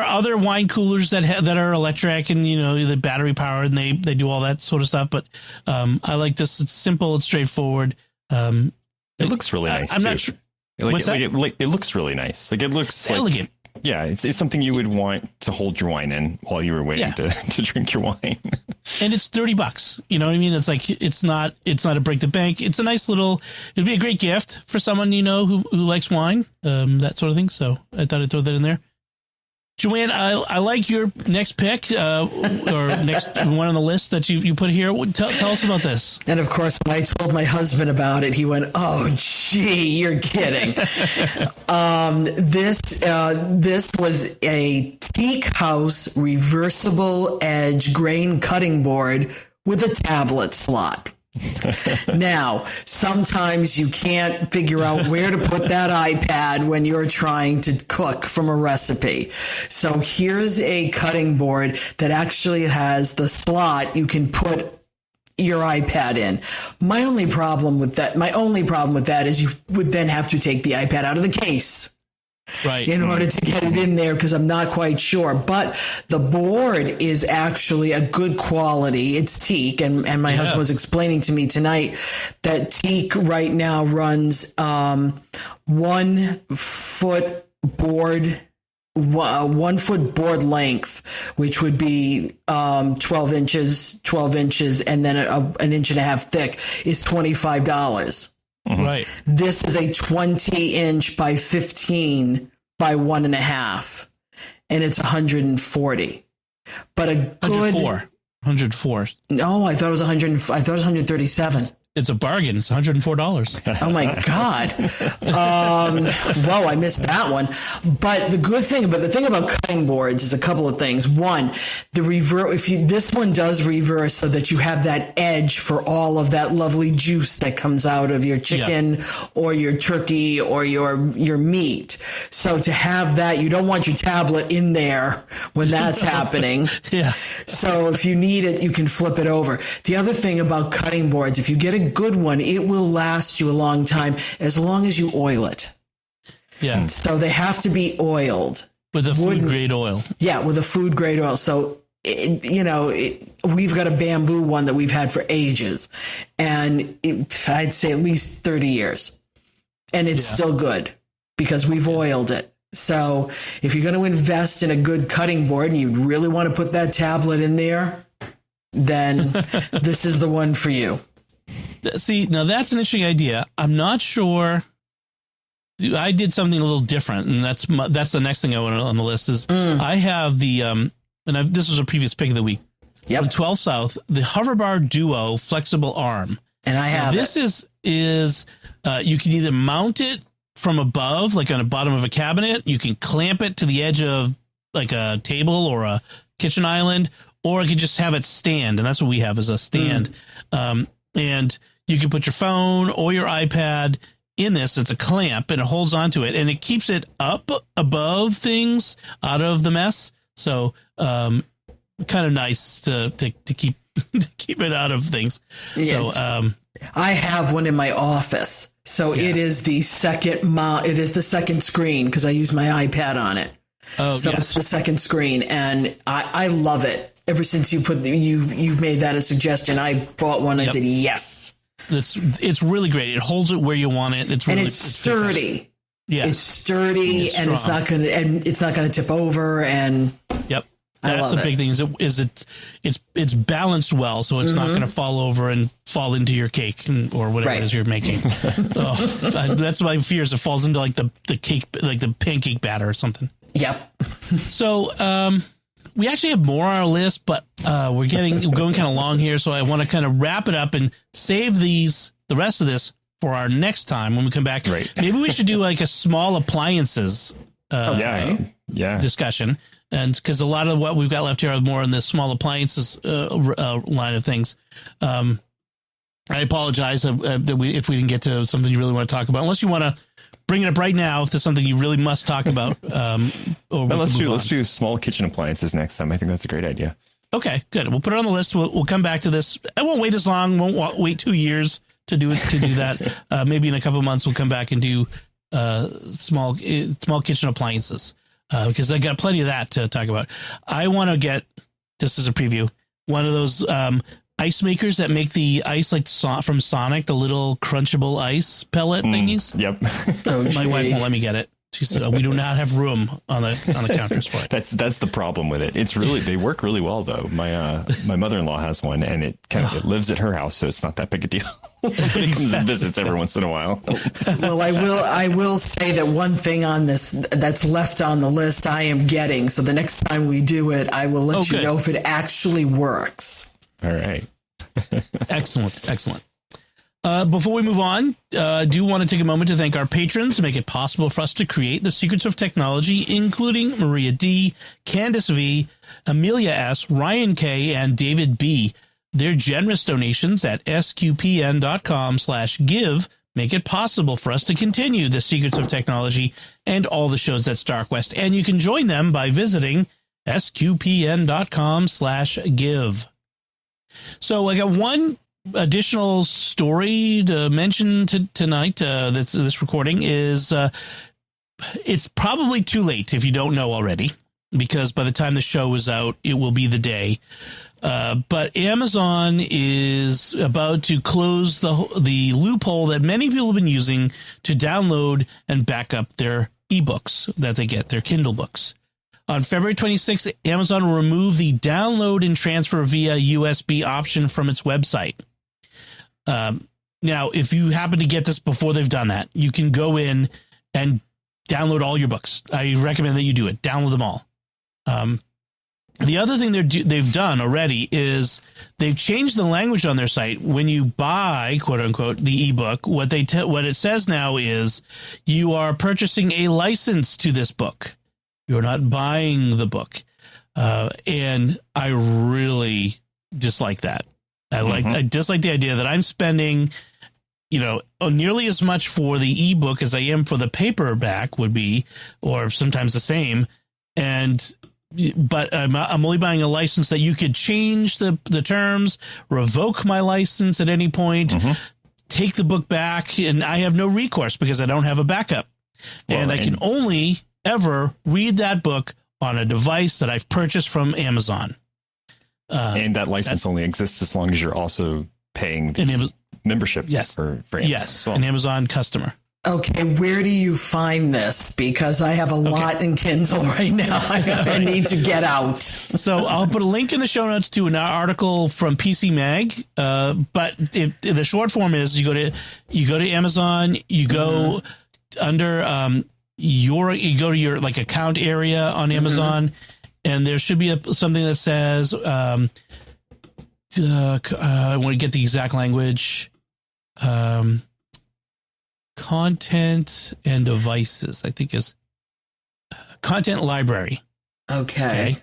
other wine coolers that are electric and the battery powered, and they do all that sort of stuff. But I like this. It's simple. It's straightforward. It looks really nice. I'm not sure. It looks really nice. Like, it looks elegant. Yeah, it's something you would want to hold your wine in while you were waiting to drink your wine. And it's $30. You know what I mean? It's like, it's not a break the bank. It's a nice it'd be a great gift for someone, who likes wine, that sort of thing. So I thought I'd throw that in there. Joanne, I like your next pick or next one on the list that you put here. Tell us about this. And of course, when I told my husband about it, he went, "Oh, gee, you're kidding." This was a teak house reversible edge grain cutting board with a tablet slot. Now, sometimes you can't figure out where to put that iPad when you're trying to cook from a recipe. So here's a cutting board that actually has the slot you can put your iPad in. My only problem with that is you would then have to take the iPad out of the case. Right. In order to get it in there, because I'm not quite sure. But the board is actually a good quality. It's teak, and my husband was explaining to me tonight that teak right now runs 1 foot board, 1 foot board length, which would be 12 inches, and then an inch and a half thick is $25. Mm-hmm. Right. This is a 20-inch by 15 by 1.5, and it's 140. But a good 104. No, I thought it was 100. I thought it was 137. It's a bargain. It's $104. Oh my God. Whoa, I missed that one. But the thing about cutting boards is a couple of things. One, this one does reverse so that you have that edge for all of that lovely juice that comes out of your chicken or your turkey or your meat. So to have that, you don't want your tablet in there when that's happening. Yeah. So if you need it, you can flip it over. The other thing about cutting boards, if you get a good one, it will last you a long time as long as you oil it. Yeah. So they have to be oiled with a food grade oil. Yeah, with a food grade oil. So we've got a bamboo one that we've had for ages, and I'd say at least 30 years, and it's still good because we've oiled it. So if you're going to invest in a good cutting board and you really want to put that tablet in there, then this is the one for you. See, now that's an interesting idea. I'm not sure. I did something a little different, and that's the next thing I want on the list is I have the this was a previous pick of the week. From 12 South, the Hoverbar Duo flexible arm. And I have this is you can either mount it from above, like on the bottom of a cabinet. You can clamp it to the edge of like a table or a kitchen island, or you can just have it stand, and that's what we have is a stand. And you can put your phone or your iPad in this. It's a clamp, and it holds onto it, and it keeps it up above things out of the mess. So kind of nice to keep it out of things. So I have one in my office. So it is the second screen because I use my iPad on it. Oh, so it's the second screen, and I love it. Ever since you made that a suggestion, I bought one. I said yes. It's really great. It holds it where you want it. It's sturdy. Yeah, it's sturdy, and it's not gonna tip over. And that's a big thing. It's balanced well, so it's not going to fall over and fall into your cake or whatever it is you're making. That's my fear. Is it falls into like the cake, like the pancake batter or something. Yep. So we actually have more on our list, but we're going kind of long here, so I want to kind of wrap it up and save the rest of this for our next time when we come back. Right. Maybe we should do like a small appliances discussion, and because a lot of what we've got left here are more in the small appliances line of things. I apologize if we didn't get to something you really want to talk about, unless you want to bring it up right now if there's something you really must talk about. Let's do small kitchen appliances next time. I think that's a great idea. Okay, good. We'll put it on the list. We'll come back to this. I won't wait as long. Won't wait 2 years to do that. Maybe in a couple of months we'll come back and do small kitchen appliances because I got plenty of that to talk about. I want to get, just as a preview, one of those ice makers that make the ice like from Sonic, the little crunchable ice pellet thingies. Yep. My wife won't let me get it. She said, we do not have room on the counters for it. That's the problem with it. They work really well though. My mother-in-law has one, and it lives at her house, so it's not that big a deal. But it comes and visits every once in a while. Well, I will say that one thing on this that's left on the list I am getting. So the next time we do it, I will let you know if it actually works. All right. Excellent. Before we move on, I do want to take a moment to thank our patrons to make it possible for us to create the secrets of technology, including Maria D., Candace V., Amelia S., Ryan K., and David B. Their generous donations at sqpn.com/give make it possible for us to continue the secrets of technology and all the shows at StarQuest. And you can join them by visiting sqpn.com/give. So I got one additional story to mention tonight. This recording is it's probably too late if you don't know already, because by the time the show is out, it will be the day. But Amazon is about to close the loophole that many people have been using to download and back up their ebooks that they get, their Kindle books. On February 26th, Amazon will remove the download and transfer via USB option from its website. Now, if you happen to get this before they've done that, you can go in and download all your books. I recommend that you do it. Download them all. The other thing they've done already is they've changed the language on their site. When you buy, quote unquote, the ebook, what it says now is you are purchasing a license to this book. You're not buying the book. And I really dislike that. I dislike the idea that I'm spending, nearly as much for the ebook as I am for the paperback would be, or sometimes the same. But I'm only buying a license that you could change the terms, revoke my license at any point, take the book back, and I have no recourse because I don't have a backup. And I can only ever read that book on a device that I've purchased from Amazon. And that license only exists as long as you're also paying the membership for Amazon. Yes, an Amazon customer. Okay, where do you find this? Because I have a lot in Kindle right now. I need to get out. So I'll put a link in the show notes to an article from PC Mag. But the short form is you go to Amazon, you go under you go to your account area on Amazon. And there should be something that says, I want to get the exact language, content and devices, I think is content library. Okay.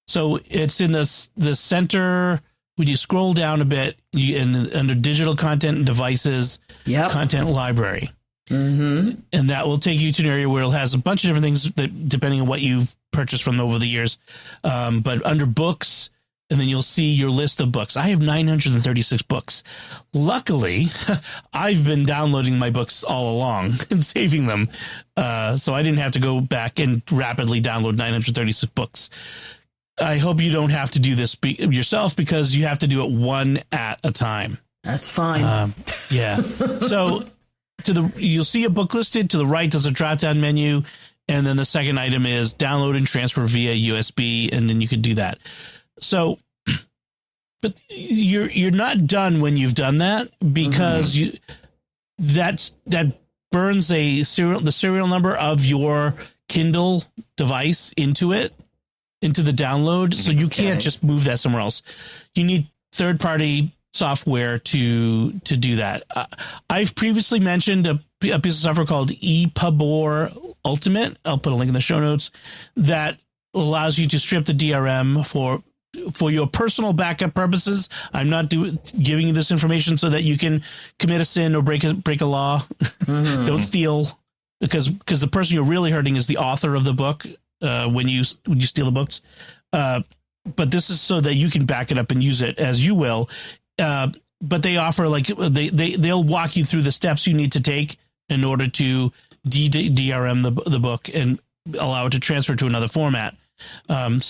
So it's in the center. When you scroll down a bit, under digital content and devices, content library. And that will take you to an area where it has a bunch of different things that, depending on what you've purchased from over the years. But under books, and then you'll see your list of books. I have 936 books. Luckily, I've been downloading my books all along and saving them. So I didn't have to go back and rapidly download 936 books. I hope you don't have to do this yourself, because you have to do it one at a time. That's fine. So you'll see a book listed. To the right, there's a drop-down menu. And then the second item is download and transfer via USB. And then you can do that. So, but you're not done when you've done that, because that burns the serial number of your Kindle device into the download. So you can't just move that somewhere else. You need third-party software to do that. I've previously mentioned a piece of software called ePubOR Ultimate. I'll put a link in the show notes, that allows you to strip the DRM for your personal backup purposes. I'm not giving you this information so that you can commit a sin or break a law. Don't steal, because the person you're really hurting is the author of the book when you steal the books. But this is so that you can back it up and use it as you will. But they offer they'll walk you through the steps you need to take in order to DRM the book and allow it to transfer to another format. And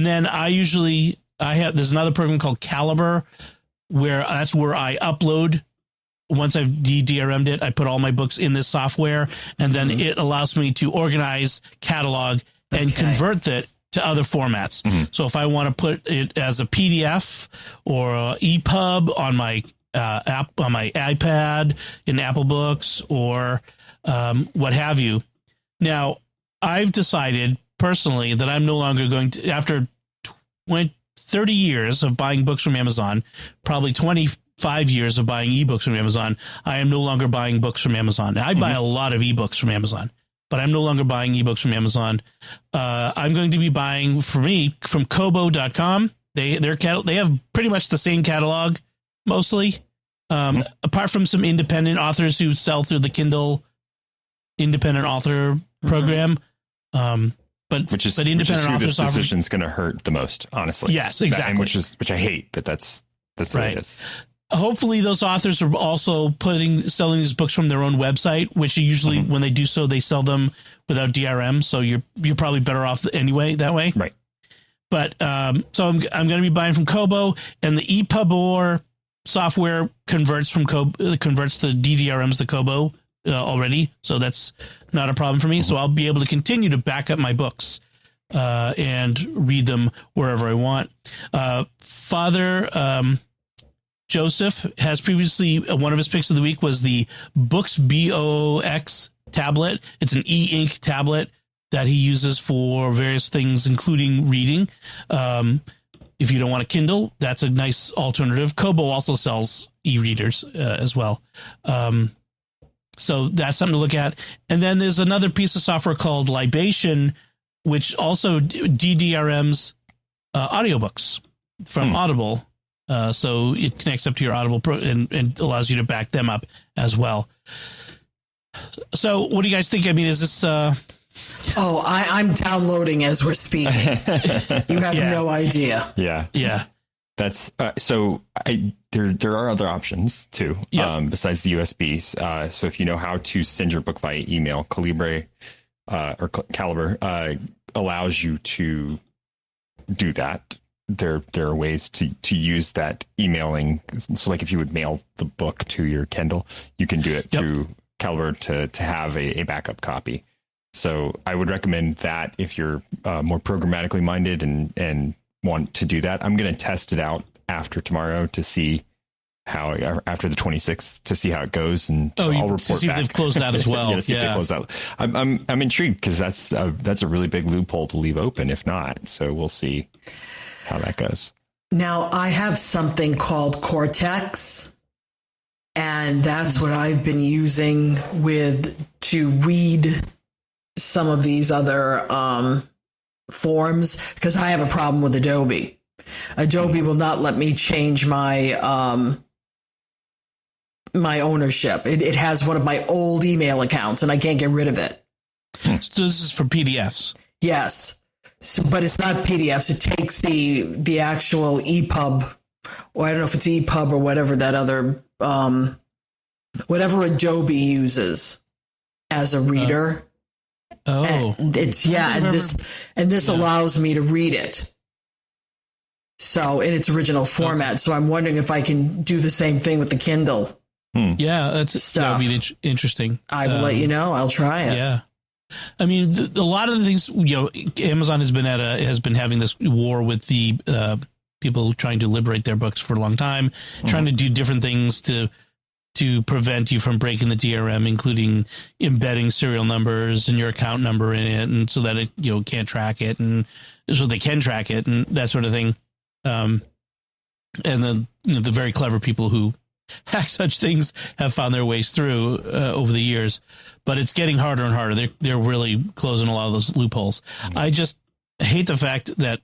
then there's another program called Caliber, where that's where I upload once I've DRM'd it, I put all my books in this software, and then it allows me to organize, catalog, and convert that to other formats. So if I want to put it as a PDF or a EPUB on my app, on my iPad in Apple Books or what have you. Now, I've decided personally that I'm no longer going to, after 30 years of buying books from Amazon, probably 25 years of buying ebooks from Amazon, I am no longer buying books from Amazon. Now, I buy a lot of ebooks from Amazon, but I'm no longer buying ebooks from Amazon. I'm going to be buying, for me, from Kobo.com. They have pretty much the same catalog, mostly, apart from some independent authors who sell through the Kindle independent author program. But independent who authors this decision is going to hurt the most, honestly. Yes, exactly. Which I hate, but that's right. The way it is. Hopefully those authors are also selling these books from their own website, which usually when they do so, they sell them without DRM. So you're probably better off anyway that way. Right. But so I'm going to be buying from Kobo, and the EPUB software converts the DDRMs to Kobo already. So that's not a problem for me. So I'll be able to continue to back up my books and read them wherever I want. Father Joseph has previously, one of his picks of the week was the Books BOX tablet. It's an e-ink tablet that he uses for various things, including reading. If you don't want a Kindle, that's a nice alternative. Kobo also sells e-readers as well. So that's something to look at. And then there's another piece of software called Libation, which also DDRMs audiobooks from Audible. So it connects up to your Audible and allows you to back them up as well. So what do you guys think? I mean, is this... I'm downloading as we're speaking. You have no idea. Yeah. That's there are other options too, besides the USBs. So if you know how to send your book via email, Calibre allows you to do that. There are ways to use that emailing. So like if you would mail the book to your Kindle, you can do it through Calibre to have a backup copy. So I would recommend that if you're more programmatically minded and want to do that. I'm going to test it out after tomorrow to see how, after the 26th, to see how it goes, and I'll report to see back. if they've closed out as well. See if they closed out. I'm intrigued because that's a really big loophole to leave open if not. So we'll see how that goes. Now I have something called Cortex, and that's what I've been using to read some of these other forms, because I have a problem with Adobe. Adobe will not let me change my my ownership. It has one of my old email accounts, and I can't get rid of it. So this is for PDFs. Yes, but it's not PDFs. It takes the actual EPUB, or I don't know if it's EPUB or whatever that other whatever Adobe uses as a reader. And it's this allows me to read it. So in its original format. So I'm wondering if I can do the same thing with the Kindle. Yeah, that would be interesting. I will let you know. I'll try it. Yeah. I mean, a lot of the things, Amazon has been having this war with the people trying to liberate their books for a long time, trying to do different things to prevent you from breaking the DRM, including embedding serial numbers and your account number in it, and so that it can't track it, and so they can track it and that sort of thing. And then the very clever people who hack such things have found their ways through over the years, but it's getting harder and harder. They're really closing a lot of those loopholes. I just hate the fact that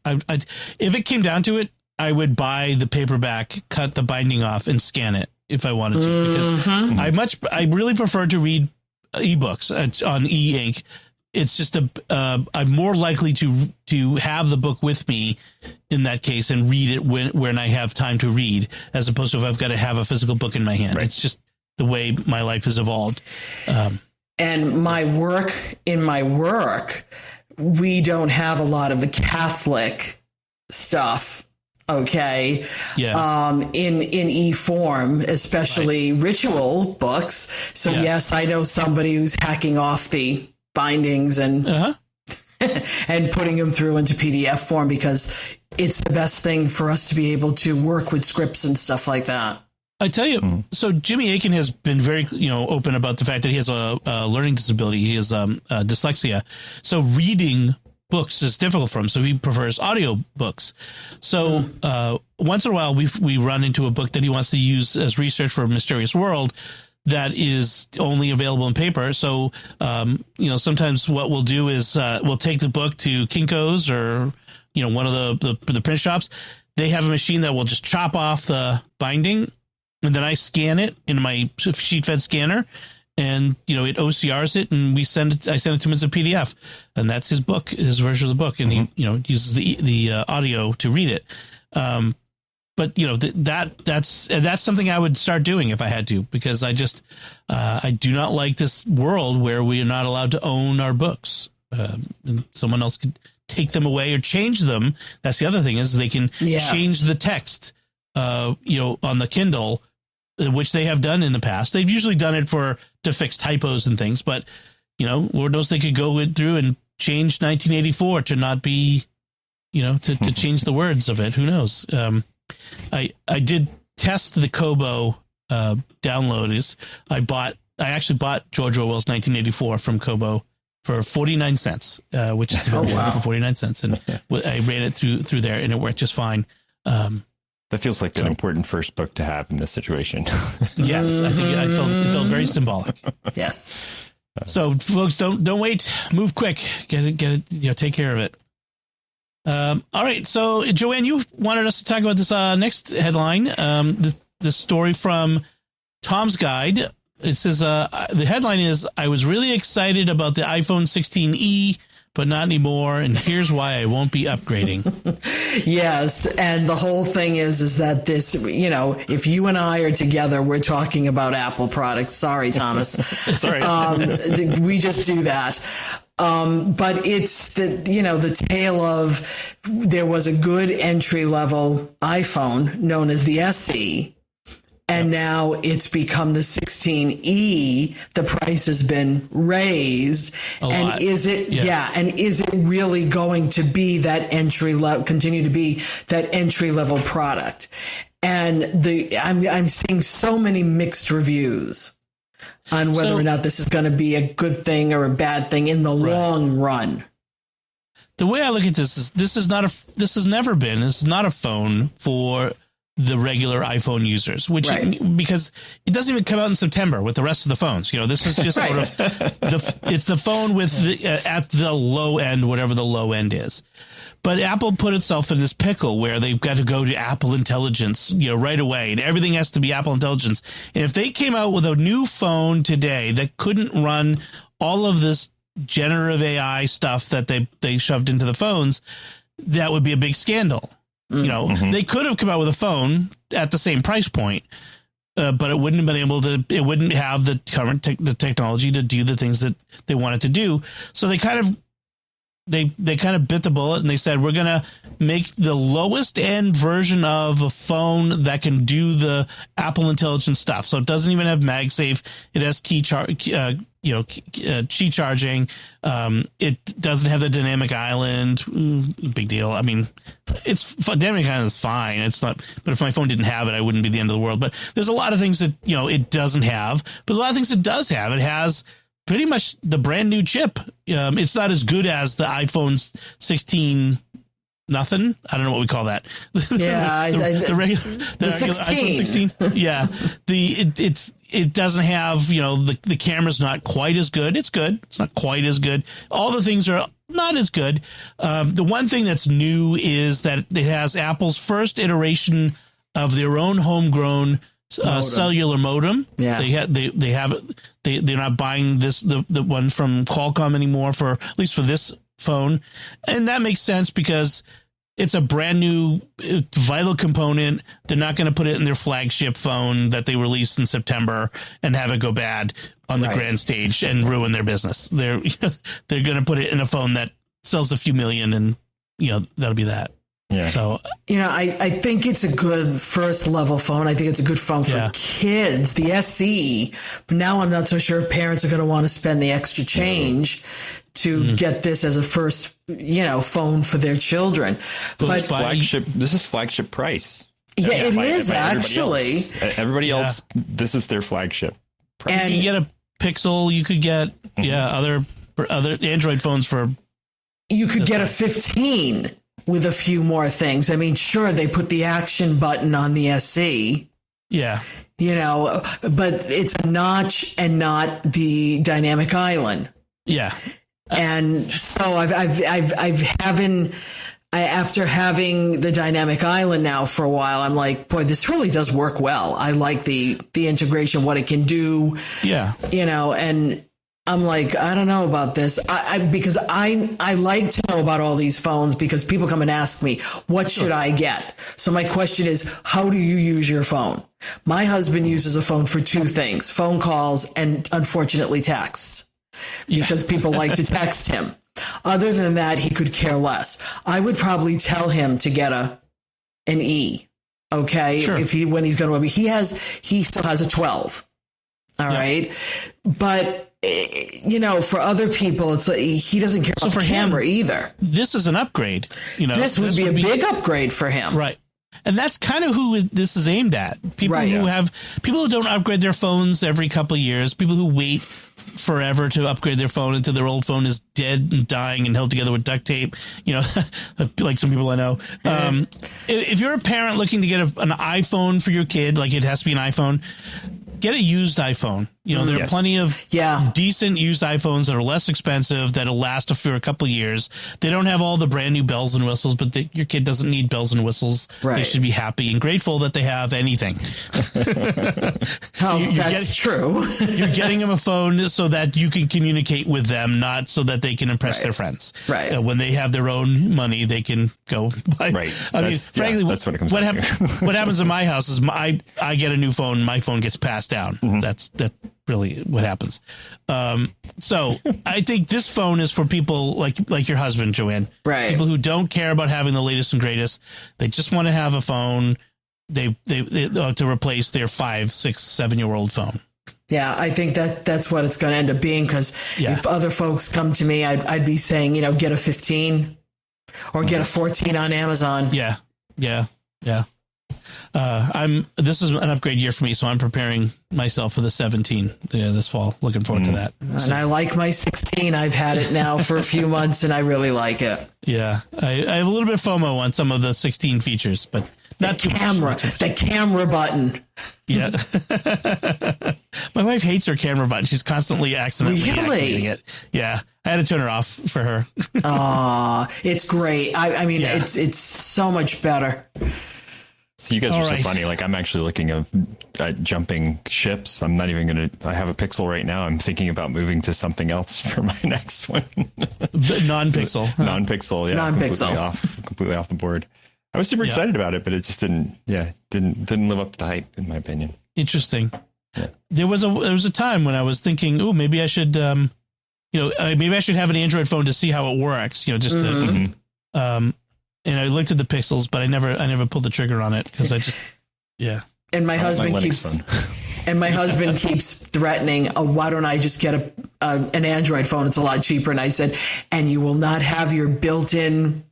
if it came down to it, I would buy the paperback, cut the binding off, and scan it if I wanted to, because I really prefer to read ebooks on e-ink. It's just I'm more likely to have the book with me in that case and read it when I have time to read, as opposed to if I've got to have a physical book in my hand. Right. It's just the way my life has evolved. And in my work, we don't have a lot of the Catholic stuff Okay. Yeah. In e-form, especially ritual books. So yes, I know somebody who's hacking off the bindings and and putting them through into PDF form because it's the best thing for us to be able to work with scripts and stuff like that. I tell you, so Jimmy Akin has been very, open about the fact that he has a learning disability. He has dyslexia. So reading books is difficult for him. So he prefers audio books. So once in a while, we run into a book that he wants to use as research for a mysterious world that is only available in paper. So, sometimes what we'll do is we'll take the book to Kinko's or, one of the print shops. They have a machine that will just chop off the binding, and then I scan it in my sheet fed scanner, and it OCRs it, and I send it to him as a PDF, and that's his book, his version of the book, and he uses the audio to read it. But that's something I would start doing if I had to, because I do not like this world where we are not allowed to own our books. And someone else could take them away or change them. That's the other thing, is they can change the text, on the Kindle, which they have done in the past. They've usually done it to fix typos and things, but Lord knows they could go through and change 1984 to not be, to change the words of it. Who knows? I did test the Kobo download. I actually bought George Orwell's 1984 from Kobo for 49 cents, which is for 49 cents. And I ran it through there, and it worked just fine. That feels like an important first book to have in this situation. Yes, I think it felt very symbolic. Yes. So, folks, don't wait. Move quick. Get it. Take care of it. All right. So, Joanne, you wanted us to talk about this next headline. The story from Tom's Guide. It says the headline is, "I was really excited about the iPhone 16e, but not anymore. And here's why I won't be upgrading." Yes. And the whole thing is that this, if you and I are together, we're talking about Apple products. Sorry, Thomas. Sorry. We just do that. But it's the tale of, there was a good entry level iPhone known as the SE. And now it's become the 16E. The price has been raised. And is it, and is it really going to be that entry level, continue to be that entry level product? And I'm seeing so many mixed reviews on whether or not this is going to be a good thing or a bad thing in the long run. The way I look at this is, this is not a phone for the regular iPhone users, because it doesn't even come out in September with the rest of the phones. This is just sort of it's the phone with at the low end, whatever the low end is. But Apple put itself in this pickle where they've got to go to Apple Intelligence, right away, and everything has to be Apple Intelligence. And if they came out with a new phone today that couldn't run all of this generative AI stuff that they shoved into the phones, that would be a big scandal. They could have come out with a phone at the same price point, but it wouldn't have been able to. It wouldn't have the current the technology to do the things that they wanted to do. So they kind of bit the bullet, and they said, we're going to make the lowest end version of a phone that can do the Apple Intelligence stuff. So it doesn't even have MagSafe. It has Qi charging. It doesn't have the dynamic island. Big deal. I mean, dynamic island is fine. It's not, but if my phone didn't have it, I wouldn't be the end of the world. But there's a lot of things that, it doesn't have, but a lot of things it does have. It has pretty much the brand new chip. It's not as good as the iPhone 16 nothing. I don't know what we call that. Yeah, the regular iPhone 16. Yeah, it doesn't have, the camera's not quite as good. It's good. It's not quite as good. All the things are not as good. The one thing that's new is that it has Apple's first iteration of their own homegrown cellular modem. Yeah, they have it. They're not buying the one from Qualcomm anymore, at least for this phone, and that makes sense because it's a brand new vital component. They're not going to put it in their flagship phone that they released in September and have it go bad on the grand stage and ruin their business. They're going to put it in a phone that sells a few million, and that'll be that. Yeah. So, I think it's a good first level phone. I think it's a good phone for kids. The SE, but now I'm not so sure if parents are going to want to spend the extra change to get this as a first, phone for their children. But this is flagship price. Yeah, it is actually. Everybody else, this is their flagship price. And you could get a Pixel. You could get other Android phones for. You could get a 15 with a few more things. I mean, sure, they put the action button on the SE. Yeah. But it's a notch and not the dynamic island. Yeah. And so after having the dynamic island now for a while, I'm like, boy, this really does work well. I like the integration, what it can do. Yeah. And I'm like, I don't know about this. Because I like to know about all these phones because people come and ask me, what should I get? So my question is, how do you use your phone? My husband uses a phone for two things, phone calls and unfortunately texts, because people like to text him. Other than that, he could care less. I would probably tell him to get an E. Okay. Sure. When he's going to, he still has a 12. All right. But, for other people, it's like, he doesn't care about the camera either. This is an upgrade. This would be a big upgrade for him. Right. And that's kind of who this is aimed at. People who don't upgrade their phones every couple of years, people who wait forever to upgrade their phone until their old phone is dead and dying and held together with duct tape, like some people I know. If you're a parent looking to get an iPhone for your kid, like it has to be an iPhone, get a used iPhone. There are plenty of decent used iPhones that are less expensive, that'll last for a couple of years. They don't have all the brand new bells and whistles, but your kid doesn't need bells and whistles. Right. They should be happy and grateful that they have anything. That's true. You're getting them a phone so that you can communicate with them, not so that they can impress their friends. Right. When they have their own money, they can go buy. Right. Frankly, that's what it comes down to. What happens in my house is I get a new phone, my phone gets passed down. That's really what happens. So I think this phone is for people like your husband, Joanne. Right. People who don't care about having the latest and greatest. They just want to have a phone. They to replace their 5, 6, 7-year-old phone. Yeah, I think that's what it's going to end up being, because if other folks come to me, I'd be saying, get a 15 or get a 14 on Amazon. Yeah. This is an upgrade year for me, so I'm preparing myself for the 17 this fall. Looking forward to that. And I like my 16. I've had it now for a few months, and I really like it. Yeah, I have a little bit of FOMO on some of the 16 features, but not too much. The camera button. Yeah. My wife hates her camera button. She's constantly accidentally activating it. Yeah. I had to turn her off for her. It's great. I mean, it's so much better. So you guys are so funny. Like, I'm actually looking at jumping ships. I'm not even going to, I have a Pixel right now. I'm thinking about moving to something else for my next one. Non-Pixel. Non-Pixel. Yeah. Non-Pixel. Completely off the board. I was super excited about it, but it just didn't live up to the hype, in my opinion. Interesting. Yeah. There was a time when I was thinking, oh, maybe I should, maybe I should have an Android phone to see how it works, just to, and I looked at the Pixels, but I never pulled the trigger on it because I just, And my husband keeps threatening, why don't I just get an Android phone? It's a lot cheaper. And I said, and you will not have your built-in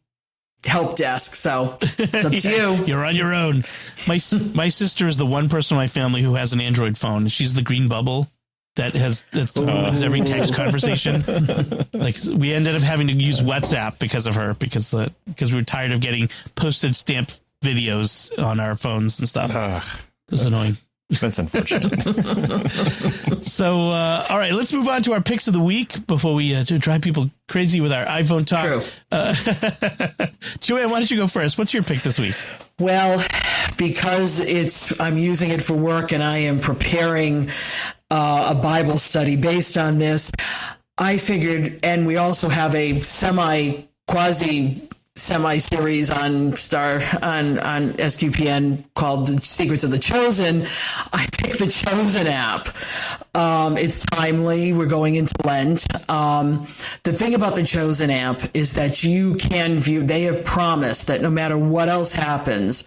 help desk. So it's up to you. You're on your own. My sister is the one person in my family who has an Android phone. She's the green bubble that ruins every text conversation. Like, we ended up having to use WhatsApp because of her, because we were tired of getting postage stamp videos on our phones and stuff. It was annoying. That's unfortunate. So, all right, let's move on to our picks of the week before we drive people crazy with our iPhone talk. Joanne, why don't you go first? What's your pick this week? Well, because I'm using it for work and I am preparing a Bible study based on this, I figured, and we also have a quasi semi-series on SQPN called The Secrets of the Chosen, I picked the Chosen app. It's timely. We're going into Lent. The thing about the Chosen app is that you can view, they have promised that no matter what else happens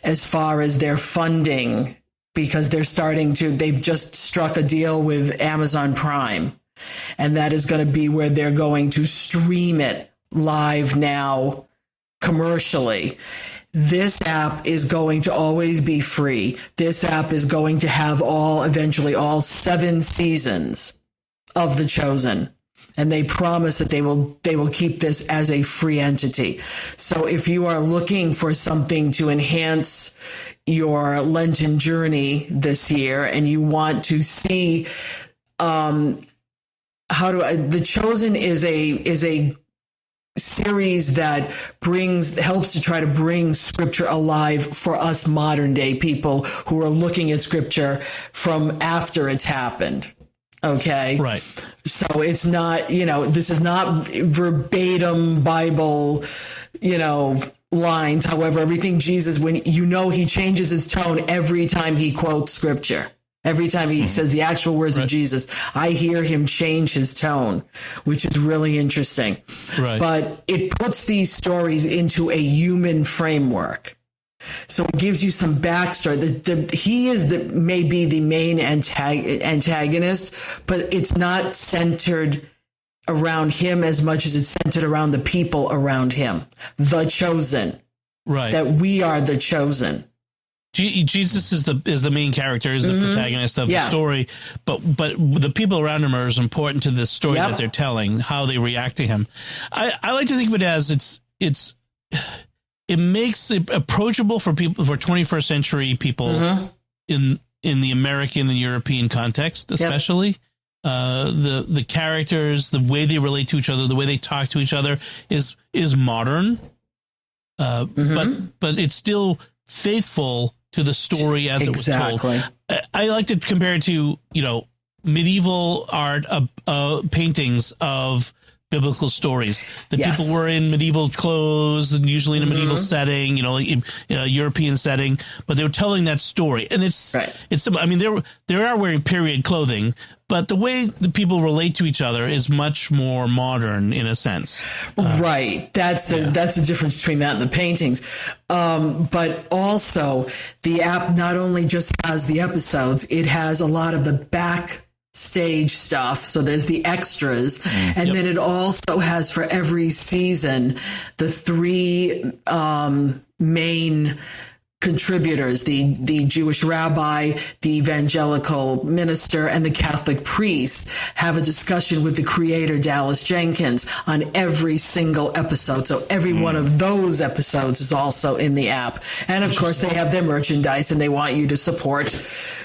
as far as their funding, because they've just struck a deal with Amazon Prime, and that is going to be where they're going to stream it live now commercially. This app is going to always be free. This app is going to have eventually all 7 seasons of The Chosen. And they promise that they will keep this as a free entity. So if you are looking for something to enhance your Lenten journey this year, and you want to see The Chosen is a series that helps to try to bring scripture alive for us modern day people who are looking at scripture from after it's happened. Okay. Right. So it's not, this is not verbatim Bible, lines. However, everything Jesus, he changes his tone every time he quotes scripture. Every time he says the actual words of Jesus, I hear him change his tone, which is really interesting. Right. But it puts these stories into a human framework. So it gives you some backstory. He is maybe the main antagonist, but it's not centered around him as much as it's centered around the people around him. The chosen. Right. That we are the chosen. Jesus is the main character, is the protagonist of the story, but the people around him are as important to the story that they're telling, how they react to him. I like to think of it as it makes it approachable for people, for 21st century people in the American and European context, especially. The characters, the way they relate to each other, the way they talk to each other is modern, but it's still faithful to the story as it was told. I like to compare it to, medieval art, paintings of biblical stories. The people were in medieval clothes and usually in a medieval setting, European setting, but they were telling that story. And it's, I mean, they are wearing period clothing, but the way the people relate to each other is much more modern in a sense. Right. That's the difference between that and the paintings. But also the app not only just has the episodes, it has a lot of the backstage stuff. So there's the extras. And then it also has for every season, the 3 main contributors, the Jewish rabbi, the evangelical minister, and the Catholic priest have a discussion with the creator, Dallas Jenkins, on every single episode. So every one of those episodes is also in the app. And of course, they have their merchandise and they want you to support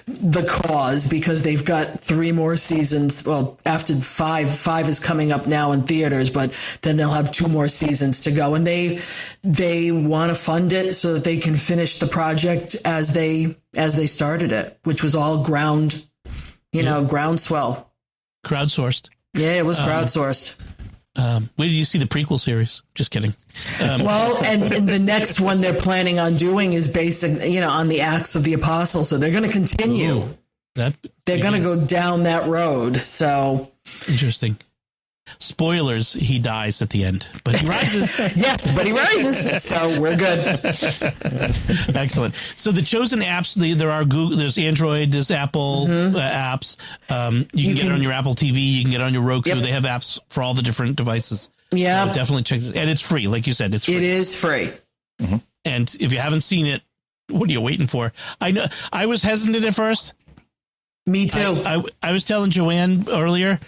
the cause because they've got 3 more seasons. Well, after 5 is coming up now in theaters, but then they'll have 2 more seasons to go. And they want to fund it so that they can finish the project as they started it, which was all groundswell. Crowdsourced. Yeah, it was crowdsourced. Wait till you see the prequel series. Just kidding. Well, and the next one they're planning on doing is based, on the Acts of the Apostles. So they're going to continue. They're going to go down that road. So interesting. Spoilers, he dies at the end, but he rises. Yes, but he rises, so we're good. Excellent. So the chosen apps, there are Google, there's Android, there's Apple apps. You can get it on your Apple TV, you can get it on your Roku. They have apps for all the different devices. Yeah, so definitely check it. And it's free, like you said, it's free. It is free. And if you haven't seen it, what are you waiting for? I know I was hesitant at first. Me too. I was telling Joanne earlier,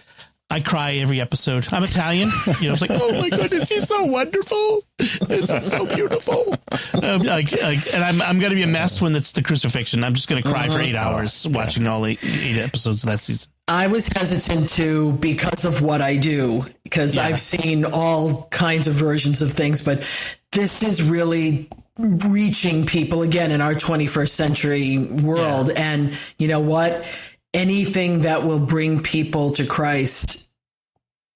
I cry every episode. I'm Italian. It's like, oh my goodness, he's so wonderful. This is so beautiful. And I'm going to be a mess when it's the crucifixion. I'm just going to cry for 8 hours watching all 8 episodes of that season. I was hesitant too because of what I do, because I've seen all kinds of versions of things, but this is really reaching people again in our 21st century world. And you know what? Anything that will bring people to Christ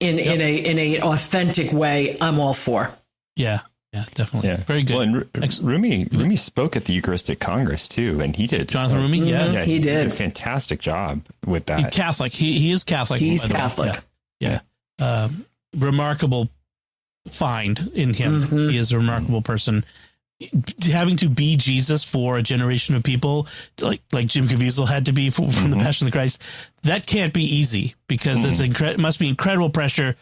in a authentic way, I'm all for. Yeah. Yeah, definitely. Yeah. Very good. Well, and Rumi spoke at the Eucharistic Congress too, and he did. Jonathan Rumi, yeah, he did a fantastic job with that. He's Catholic. He is Catholic. He's by the way. Catholic. Yeah. Remarkable find in him. He is a remarkable person. Having to be Jesus for a generation of people, like Jim Caviezel had to be from the Passion of the Christ, that can't be easy because it must be incredible pressure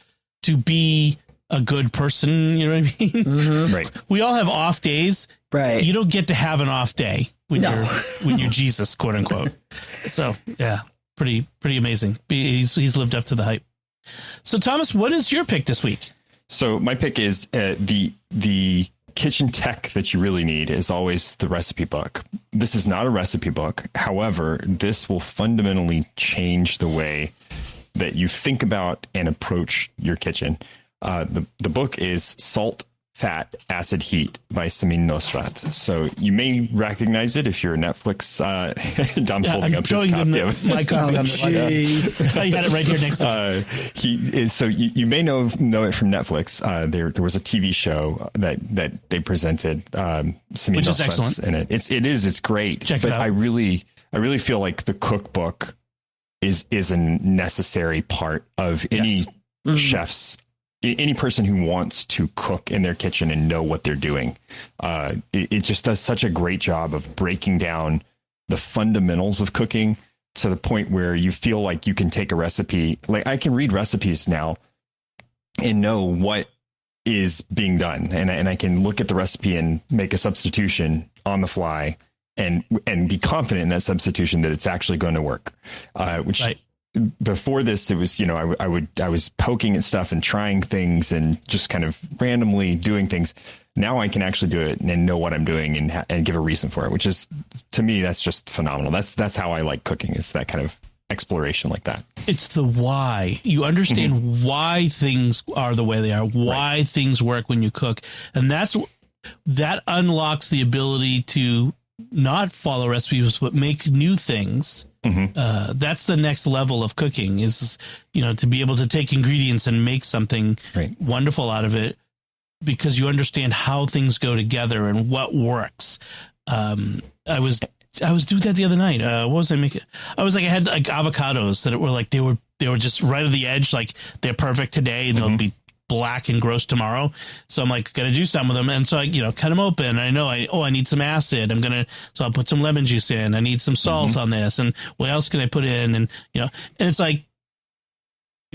to be a good person. You know what I mean? Right. We all have off days. Right. You don't get to have an off day when you're Jesus, quote unquote. So yeah, pretty amazing. He's lived up to the hype. So Thomas, what is your pick this week? So my pick is the kitchen tech that you really need is always the recipe book. This is not a recipe book. However, this will fundamentally change the way that you think about and approach your kitchen. The book is Salt, Fat, Acid, Heat by Samin Nosrat. So you may recognize it if you're a Netflix. Dom's holding up his copy of it. My copy. Jeez. I had it right here next to me. So you may know it from Netflix. There was a TV show that they presented. Samin Which is Nosrat's excellent. in it. It's great. Check it out. I really feel like the cookbook is a necessary part of any chef's. Any person who wants to cook in their kitchen and know what they're doing, it just does such a great job of breaking down the fundamentals of cooking to the point where you feel like you can take a recipe. Like I can read recipes now and know what is being done, and I can look at the recipe and make a substitution on the fly and be confident in that substitution that it's actually going to work. Which. Right. Before this, it was, I was poking at stuff and trying things and just kind of randomly doing things. Now I can actually do it and know what I'm doing and give a reason for it, which is, to me, that's just phenomenal. That's how I like cooking, is that kind of exploration like that. It's the why. You understand why things are the way they are, why things work when you cook. And that unlocks the ability to not follow recipes, but make new things. That's the next level of cooking is, to be able to take ingredients and make something wonderful out of it because you understand how things go together and what works. I was doing that the other night. What was I making? I had like avocados that were like, they were just right at the edge. Like they're perfect today. They'll be black and gross tomorrow. So I'm like, gotta do some of them. And so I, cut them open. I know I need some acid. So I'll put some lemon juice in. I need some salt on this. And what else can I put in? And, and it's like,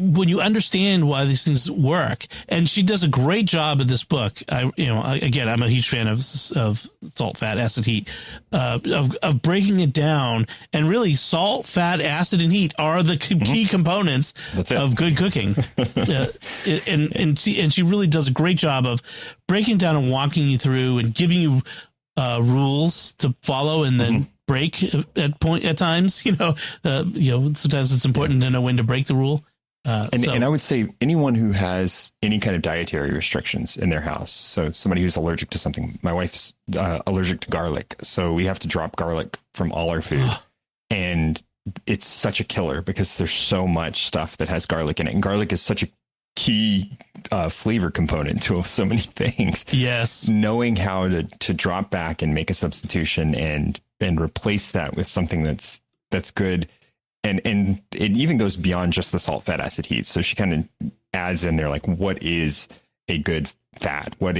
when you understand why these things work, and she does a great job in this book. I'm a huge fan of salt, fat, acid, heat, of breaking it down. And really, salt, fat, acid, and heat are the key components of good cooking. And she really does a great job of breaking down and walking you through and giving you rules to follow and then break at times. Sometimes it's important to know when to break the rule. And I would say anyone who has any kind of dietary restrictions in their house. So somebody who's allergic to something. My wife's allergic to garlic, so we have to drop garlic from all our food. And it's such a killer because there's so much stuff that has garlic in it. And garlic is such a key flavor component to so many things. Yes. Knowing how to drop back and make a substitution and replace that with something that's good. And it even goes beyond just the salt, fat, acid, heat. So she kind of adds in there, like, what is a good fat? What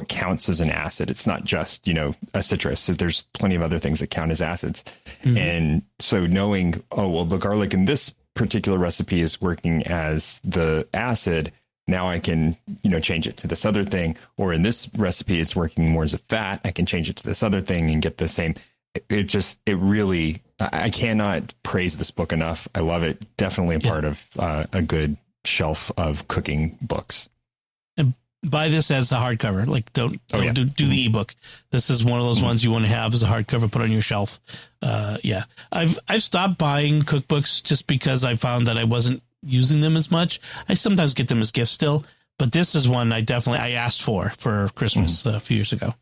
counts as an acid? It's not just, a citrus. There's plenty of other things that count as acids. And so knowing, the garlic in this particular recipe is working as the acid. Now I can, change it to this other thing. Or in this recipe, it's working more as a fat. I can change it to this other thing and get the same. I cannot praise this book enough. I love it. Definitely a part of a good shelf of cooking books. And buy this as a hardcover. Like don't do the ebook. This is one of those ones you want to have as a hardcover, put on your shelf. I've stopped buying cookbooks just because I found that I wasn't using them as much. I sometimes get them as gifts still, but this is one I asked for Christmas a few years ago.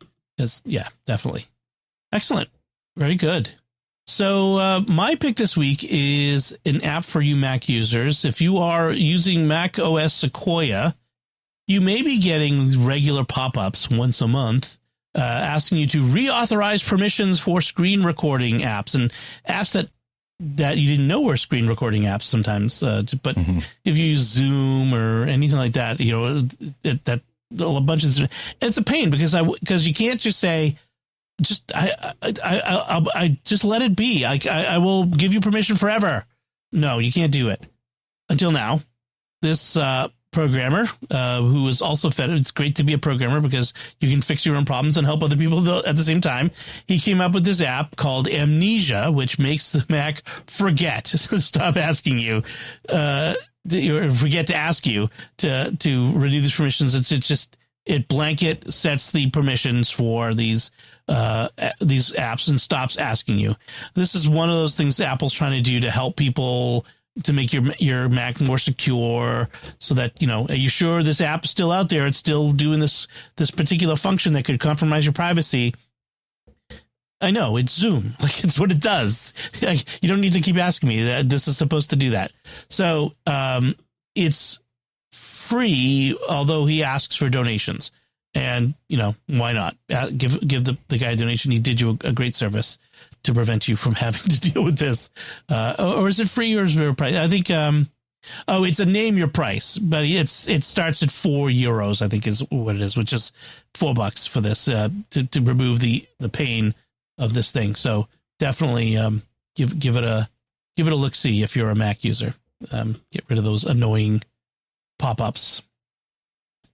Definitely. Excellent. Very good. So my pick this week is an app for you Mac users. If you are using Mac OS Sequoia, you may be getting regular pop-ups once a month asking you to reauthorize permissions for screen recording apps and apps that you didn't know were screen recording apps sometimes. But if you use Zoom or anything like that, that a bunch of it's a pain because you can't just say I just let it be. I will give you permission forever. No, you can't do it. Until now, this programmer who was also fed. It's great to be a programmer because you can fix your own problems and help other people at the same time. He came up with this app called Amnesia, which makes the Mac forget, stop asking you, or forget to ask you to renew these permissions. It blanket sets the permissions for these apps and stops asking you. This is one of those things Apple's trying to do to help people to make your Mac more secure, so that, are you sure this app is still out there? It's still doing this particular function that could compromise your privacy. I know, it's Zoom. Like, it's what it does. Like, you don't need to keep asking me that this is supposed to do that. So it's free, although he asks for donations. And, why not? Give the guy a donation. He did you a great service to prevent you from having to deal with this. Or is it free or is it a price? I think, it's a name your price, but it starts at €4, I think is what it is, which is $4 for this, to remove the pain of this thing. So definitely, give it a look-see if you're a Mac user. Get rid of those annoying pop-ups.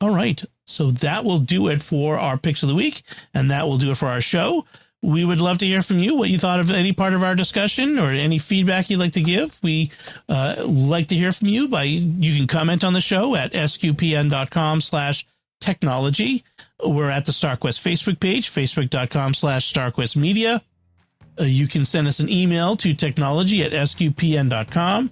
All right. So that will do it for our picks of the week, and that will do it for our show. We would love to hear from you, what you thought of any part of our discussion or any feedback you'd like to give. We like to hear from you you can comment on the show at sqpn.com/technology. We're at the StarQuest Facebook page, facebook.com/StarQuestMedia. You can send us an email to technology@sqpn.com.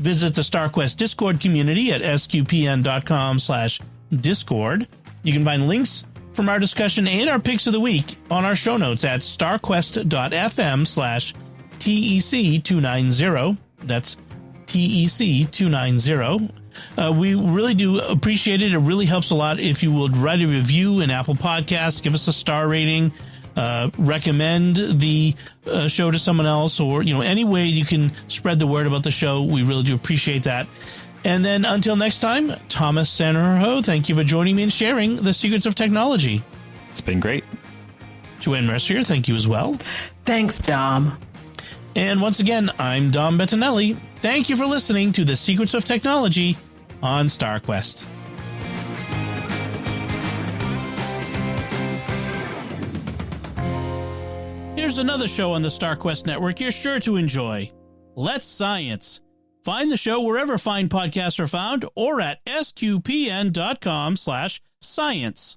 Visit the StarQuest Discord community at sqpn.com/Discord. You can find links from our discussion and our picks of the week on our show notes at starquest.fm/TEC290. That's TEC290. We really do appreciate it. It really helps a lot if you would write a review in Apple Podcasts, give us a star rating, recommend the show to someone else, or any way you can spread the word about the show. We really do appreciate that. And then until next time, Thomas Sanjurjo, thank you for joining me and sharing the secrets of technology. It's been great. Joanne Mercier, thank you as well. Thanks, Dom. And once again, I'm Dom Bettinelli. Thank you for listening to the Secrets of Technology on StarQuest. Here's another show on the StarQuest network you're sure to enjoy. Let's Science. Find the show wherever fine podcasts are found or at sqpn.com/science.